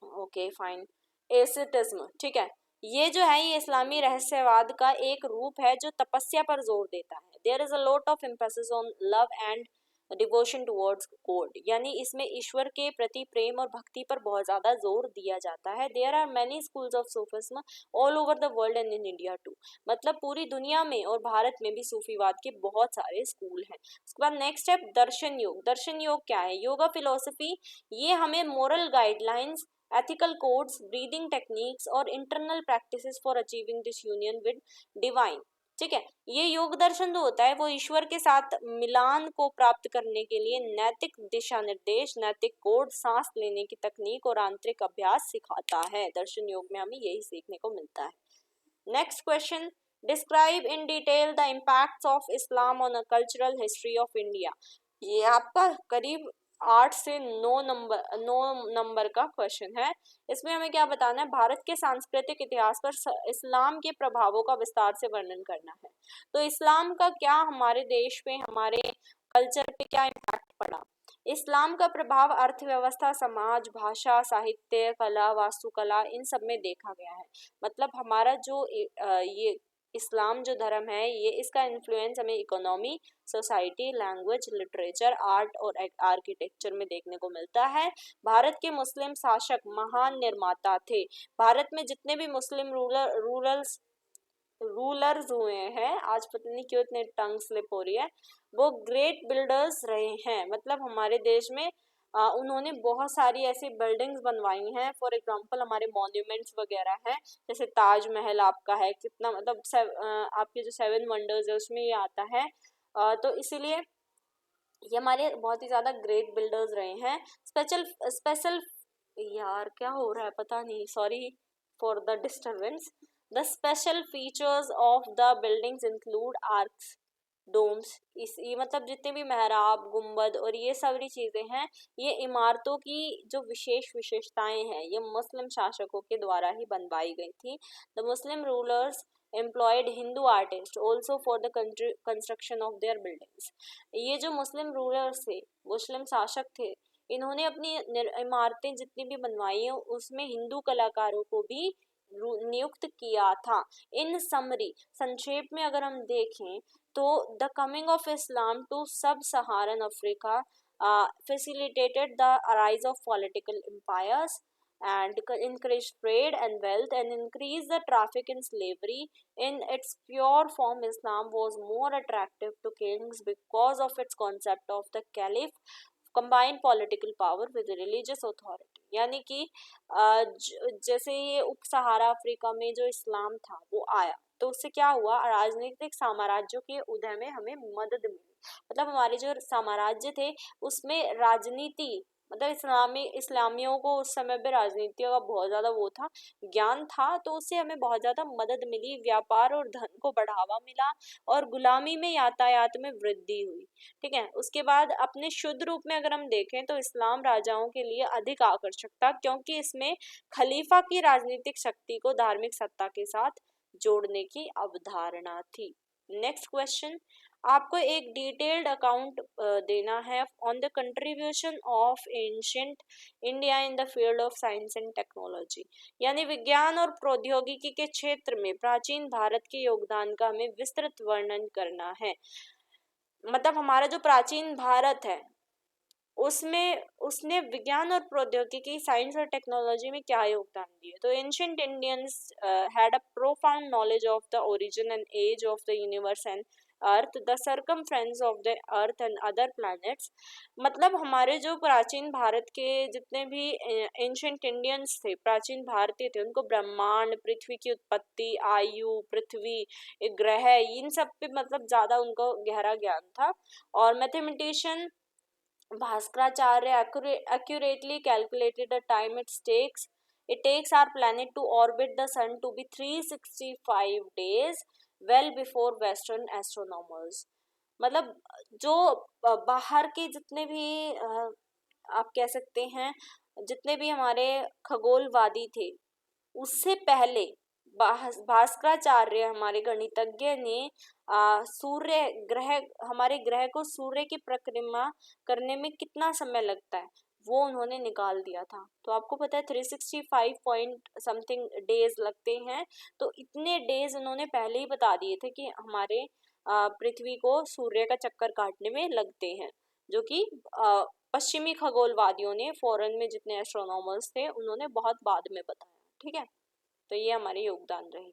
okay fine asceticism. ठीक है, ये जो है ये इस्लामी रहस्यवाद का एक रूप है जो तपस्या पर जोर देता है। There is a lot of emphasis on love and devotion towards God, यानी इसमें ईश्वर के प्रति प्रेम और भक्ति पर बहुत ज्यादा जोर दिया जाता है। There are many schools of Sufism all over the world and in India too, मतलब पूरी दुनिया में और भारत में भी सूफीवाद के बहुत सारे स्कूल हैं। उसके बाद नेक्स्ट स्टेप दर्शन योग। दर्शन योग क्या है? योगा फिलोसफी, ये हमें moral guidelines, ethical codes, breathing techniques और internal practices for achieving this union with divine. ठीक है, ये योग दर्शन जो होता है वो ईश्वर के साथ मिलान को प्राप्त करने के लिए नैतिक दिशा निर्देश, नैतिक कोड, सांस लेने की तकनीक और आंतरिक अभ्यास सिखाता है। दर्शन योग में हमें यही सीखने को मिलता है। Next question, describe in detail the impacts of Islam on a cultural history of India. ये आपका करीब 8 से 9 नंबर का क्वेश्चन है। इसमें हमें क्या बताना है? भारत के सांस्कृतिक इतिहास पर इस्लाम के प्रभावों का विस्तार से वर्णन करना है। तो इस्लाम का क्या हमारे देश पे, हमारे कल्चर पे क्या इम्पैक्ट पड़ा? इस्लाम का प्रभाव अर्थव्यवस्था, समाज, भाषा, साहित्य, कला, वास्तुकला, इन सब में देखा गया है। मतलब हमारा जो ये इस्लाम जो धर्म है, ये इसका इन्फ्लुएंस हमें economy, society, language, literature, art और आर्किटेक्चर में देखने को मिलता है। भारत के मुस्लिम शासक महान निर्माता थे। भारत में जितने भी मुस्लिम रूलर्स हुए हैं, आज पता नहीं क्यों इतने टंग स्लिप हो रही है, वो ग्रेट बिल्डर्स रहे हैं। मतलब हमारे देश में उन्होंने बहुत सारी ऐसी बिल्डिंग्स बनवाई हैं। फॉर एग्जांपल हमारे मॉन्यूमेंट्स वगैरह हैं, जैसे ताजमहल आपका है, कितना मतलब आपके जो 7 वंडर्स है उसमें ये आता है। तो इसीलिए ये हमारे बहुत ही ज़्यादा ग्रेट बिल्डर्स रहे हैं। स्पेशल स्पेशल यार क्या हो रहा है पता नहीं, sorry for the disturbance. The special features of the buildings include arcs, domes, इस ये मतलब जितने भी मेहराब, गुंबद और ये सारी चीज़ें हैं, ये इमारतों की जो विशेष विशेषताएं हैं, ये मुस्लिम शासकों के द्वारा ही बनवाई गई थी। The Muslim rulers employed Hindu artists also for the construction of their buildings। ये जो मुस्लिम रूलर्स थे, मुस्लिम शासक थे, इन्होंने अपनी इमारतें जितनी भी बनवाई हैं उसमें हिंदू कलाकारों को भी नियुक्त किया था। इन समरी, संक्षेप में अगर हम देखें तो the coming of Islam to sub Saharan Africa facilitated the rise of political empires and encouraged trade and wealth and increased the traffic in slavery. In its pure form, Islam was more attractive to kings because of its concept of the caliph combined political power with religious authority। यानी कि जैसे ये उप सहारा अफ्रीका में जो इस्लाम था वो आया, तो उससे क्या हुआ, राजनीतिक साम्राज्यों के उदय में हमें मदद मिली। मतलब हमारे जो साम्राज्य थे उसमें राजनीति, मतलब इस्लामियों को उस समय पे राजनीति का बहुत ज़्यादा वो था, ज्ञान था, तो उससे हमें बहुत ज़्यादा मदद मिली, व्यापार और धन को बढ़ावा मिला और गुलामी में यातायात में वृद्धि हुई। ठीक है, उसके बाद अपने शुद्ध रूप में अगर हम देखें तो इस्लाम राजाओं के लिए अधिक आकर्षक था, क्योंकि इसमें खलीफा की राजनीतिक शक्ति को धार्मिक सत्ता के साथ जोड़ने की अवधारणा थी। नेक्स्ट क्वेश्चन, आपको एक डिटेल्ड अकाउंट देना है on the contribution of ancient India in the field of science and technology. यानी विज्ञान और प्रौद्योगिकी के क्षेत्र में प्राचीन भारत के योगदान का हमें विस्तृत वर्णन करना है। मतलब हमारा जो प्राचीन भारत है उसमें उसने विज्ञान और प्रौद्योगिकी, साइंस और टेक्नोलॉजी में क्या योगदान दिए। तो ancient Indians had a profound knowledge of the origin and age of the universe and earth, the circumference of the earth and other planets. मतलब हमारे जो प्राचीन भारत के जितने भी एंशिएंट इंडियंस थे, प्राचीन भारतीय थे, उनको ब्रह्मांड, पृथ्वी की उत्पत्ति, आयु, पृथ्वी, ग्रह, इन सब पे मतलब ज़्यादा उनको गहरा ज्ञान था। और mathematician Bhaskaracharya accurately calculated the time it takes our planet to orbit the sun to be 365 days, well before western astronomers। मतलब जो बाहर के जितने भी आप कह सकते हैं, जितने भी हमारे खगोलवादी थे, उससे पहले भास्कराचार्य हमारे गणितज्ञ ने सूर्य ग्रह, हमारे ग्रह को सूर्य की परिक्रमा करने में कितना समय लगता है वो उन्होंने निकाल दिया था। तो आपको पता है 365 पॉइंट समथिंग डेज लगते हैं, तो इतने डेज उन्होंने पहले ही बता दिए थे कि हमारे पृथ्वी को सूर्य का चक्कर काटने में लगते हैं, जो कि पश्चिमी खगोलवादियों ने, फॉरेन में जितने एस्ट्रोनॉमर्स थे उन्होंने बहुत बाद में बताया। ठीक है, तो ये हमारे योगदान रहे।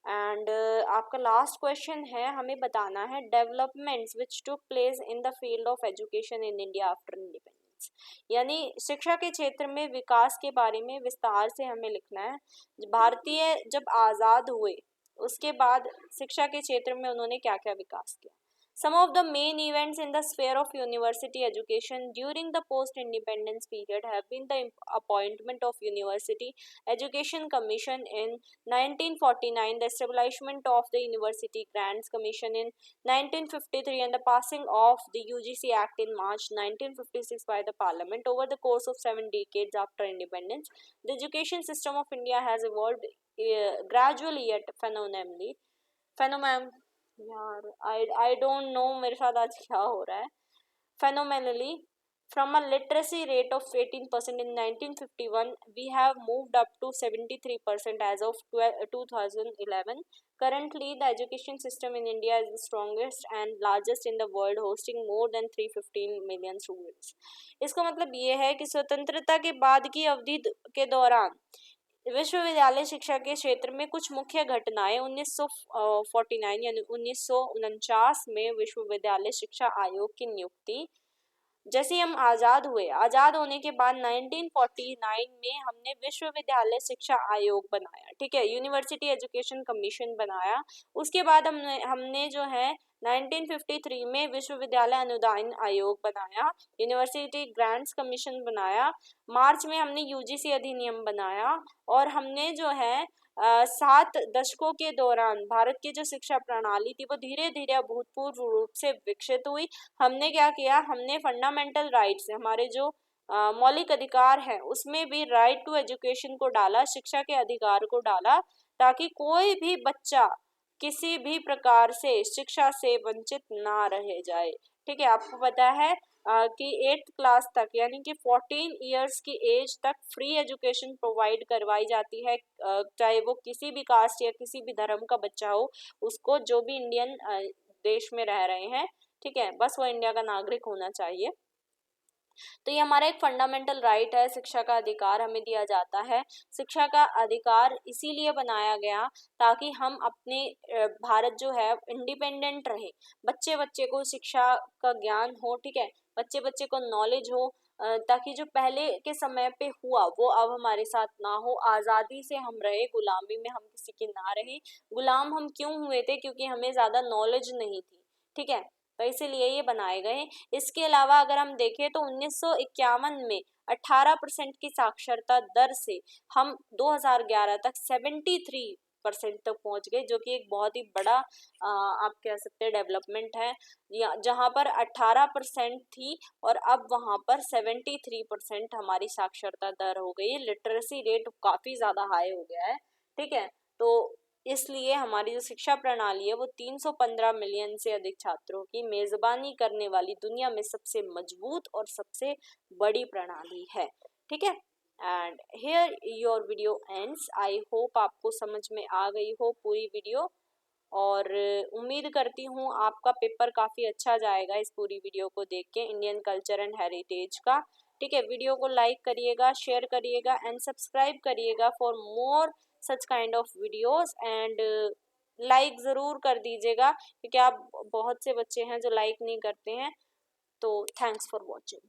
एंड आपका लास्ट क्वेश्चन है, हमें बताना है developments which took place in the field of education in India after independence. यानी शिक्षा के क्षेत्र में विकास के बारे में विस्तार से हमें लिखना है। भारतीय जब आज़ाद हुए उसके बाद शिक्षा के क्षेत्र में उन्होंने क्या क्या विकास किया। Some of the main events in the sphere of university education during the post-independence period have been the appointment of University Education Commission in 1949, the establishment of the University Grants Commission in 1953, and the passing of the UGC Act in March 1956 by the Parliament. Over the course of 7 decades after independence, the education system of India has evolved gradually yet phenomenally यार आई डोंट नो मेरे साथ आज क्या हो रहा है। phenomenally from a literacy rate of 18% in 1951, we have moved up to 73% as of 2011. Currently, the education system in India is the strongest and largest in the world, hosting more than 315 million students। इसका मतलब ये है कि स्वतंत्रता के बाद की अवधि के दौरान विश्वविद्यालय शिक्षा के क्षेत्र में कुछ मुख्य घटनाएं 1949 यानी 1949 में विश्वविद्यालय शिक्षा आयोग की नियुक्ति, जैसे हम आज़ाद हुए, आज़ाद होने के बाद 1949 में हमने विश्वविद्यालय शिक्षा आयोग बनाया, ठीक है, यूनिवर्सिटी एजुकेशन कमीशन बनाया। उसके बाद हमने जो है 1953 में विश्वविद्यालय अनुदान आयोग बनाया, यूनिवर्सिटी ग्रांट्स कमीशन बनाया। मार्च में हमने यूजीसी अधिनियम बनाया और हमने जो है 7 दशकों के दौरान भारत की जो शिक्षा प्रणाली थी वो धीरे धीरे अभूतपूर्व रूप से विकसित हुई। हमने क्या किया, हमने फंडामेंटल राइट्स, हमारे जो मौलिक अधिकार हैं उसमें भी राइट टू एजुकेशन को डाला, शिक्षा के अधिकार को डाला, ताकि कोई भी बच्चा किसी भी प्रकार से शिक्षा से वंचित ना रह जाए। ठीक है, आपको पता है कि 8th क्लास तक यानी कि 14 ईयर्स की एज तक फ्री एजुकेशन प्रोवाइड करवाई जाती है, चाहे वो किसी भी कास्ट या किसी भी धर्म का बच्चा हो, उसको, जो भी इंडियन देश में रह रहे हैं, ठीक है, बस वो इंडिया का नागरिक होना चाहिए। तो ये हमारा एक फंडामेंटल राइट है, शिक्षा का अधिकार हमें दिया जाता है। शिक्षा का अधिकार इसीलिए बनाया गया ताकि हम अपने भारत जो है इंडिपेंडेंट रहे, बच्चे बच्चे को शिक्षा का ज्ञान हो, ठीक है, बच्चे बच्चे को नॉलेज हो, ताकि जो पहले के समय पे हुआ वो अब हमारे साथ ना हो, आज़ादी से हम रहे, गुलामी में हम किसी की ना रहे। गुलाम हम क्यों हुए थे, क्योंकि हमें ज़्यादा नॉलेज नहीं थी, ठीक है, तो इसीलिए ये बनाए गए। इसके अलावा अगर हम देखें तो 1951 में 18% की साक्षरता दर से हम 2011 तक 73% तक पहुंच गए, जो कि एक बहुत ही बड़ा आप कह सकते हैं डेवलपमेंट है। जहां पर 18% थी और अब वहां पर 73% हमारी साक्षरता दर हो गई है, लिटरेसी रेट काफी ज्यादा हाई हो गया है, ठीक है। तो इसलिए हमारी जो शिक्षा प्रणाली है वो 315 मिलियन से अधिक छात्रों की मेजबानी करने वाली दुनिया में सबसे मजबूत और सबसे बड़ी प्रणाली है, ठीक है। And here your video ends. I hope आपको समझ में आ गई हो पूरी वीडियो, और उम्मीद करती हूँ आपका पेपर काफ़ी अच्छा जाएगा इस पूरी वीडियो को देख के, इंडियन कल्चर एंड हेरिटेज का, ठीक है। वीडियो को लाइक करिएगा, शेयर करिएगा एंड सब्सक्राइब करिएगा for more such kind of videos, and like ज़रूर कर दीजिएगा क्योंकि आप बहुत से बच्चे हैं जो लाइक नहीं करते हैं। तो थैंक्स फॉर वॉचिंग।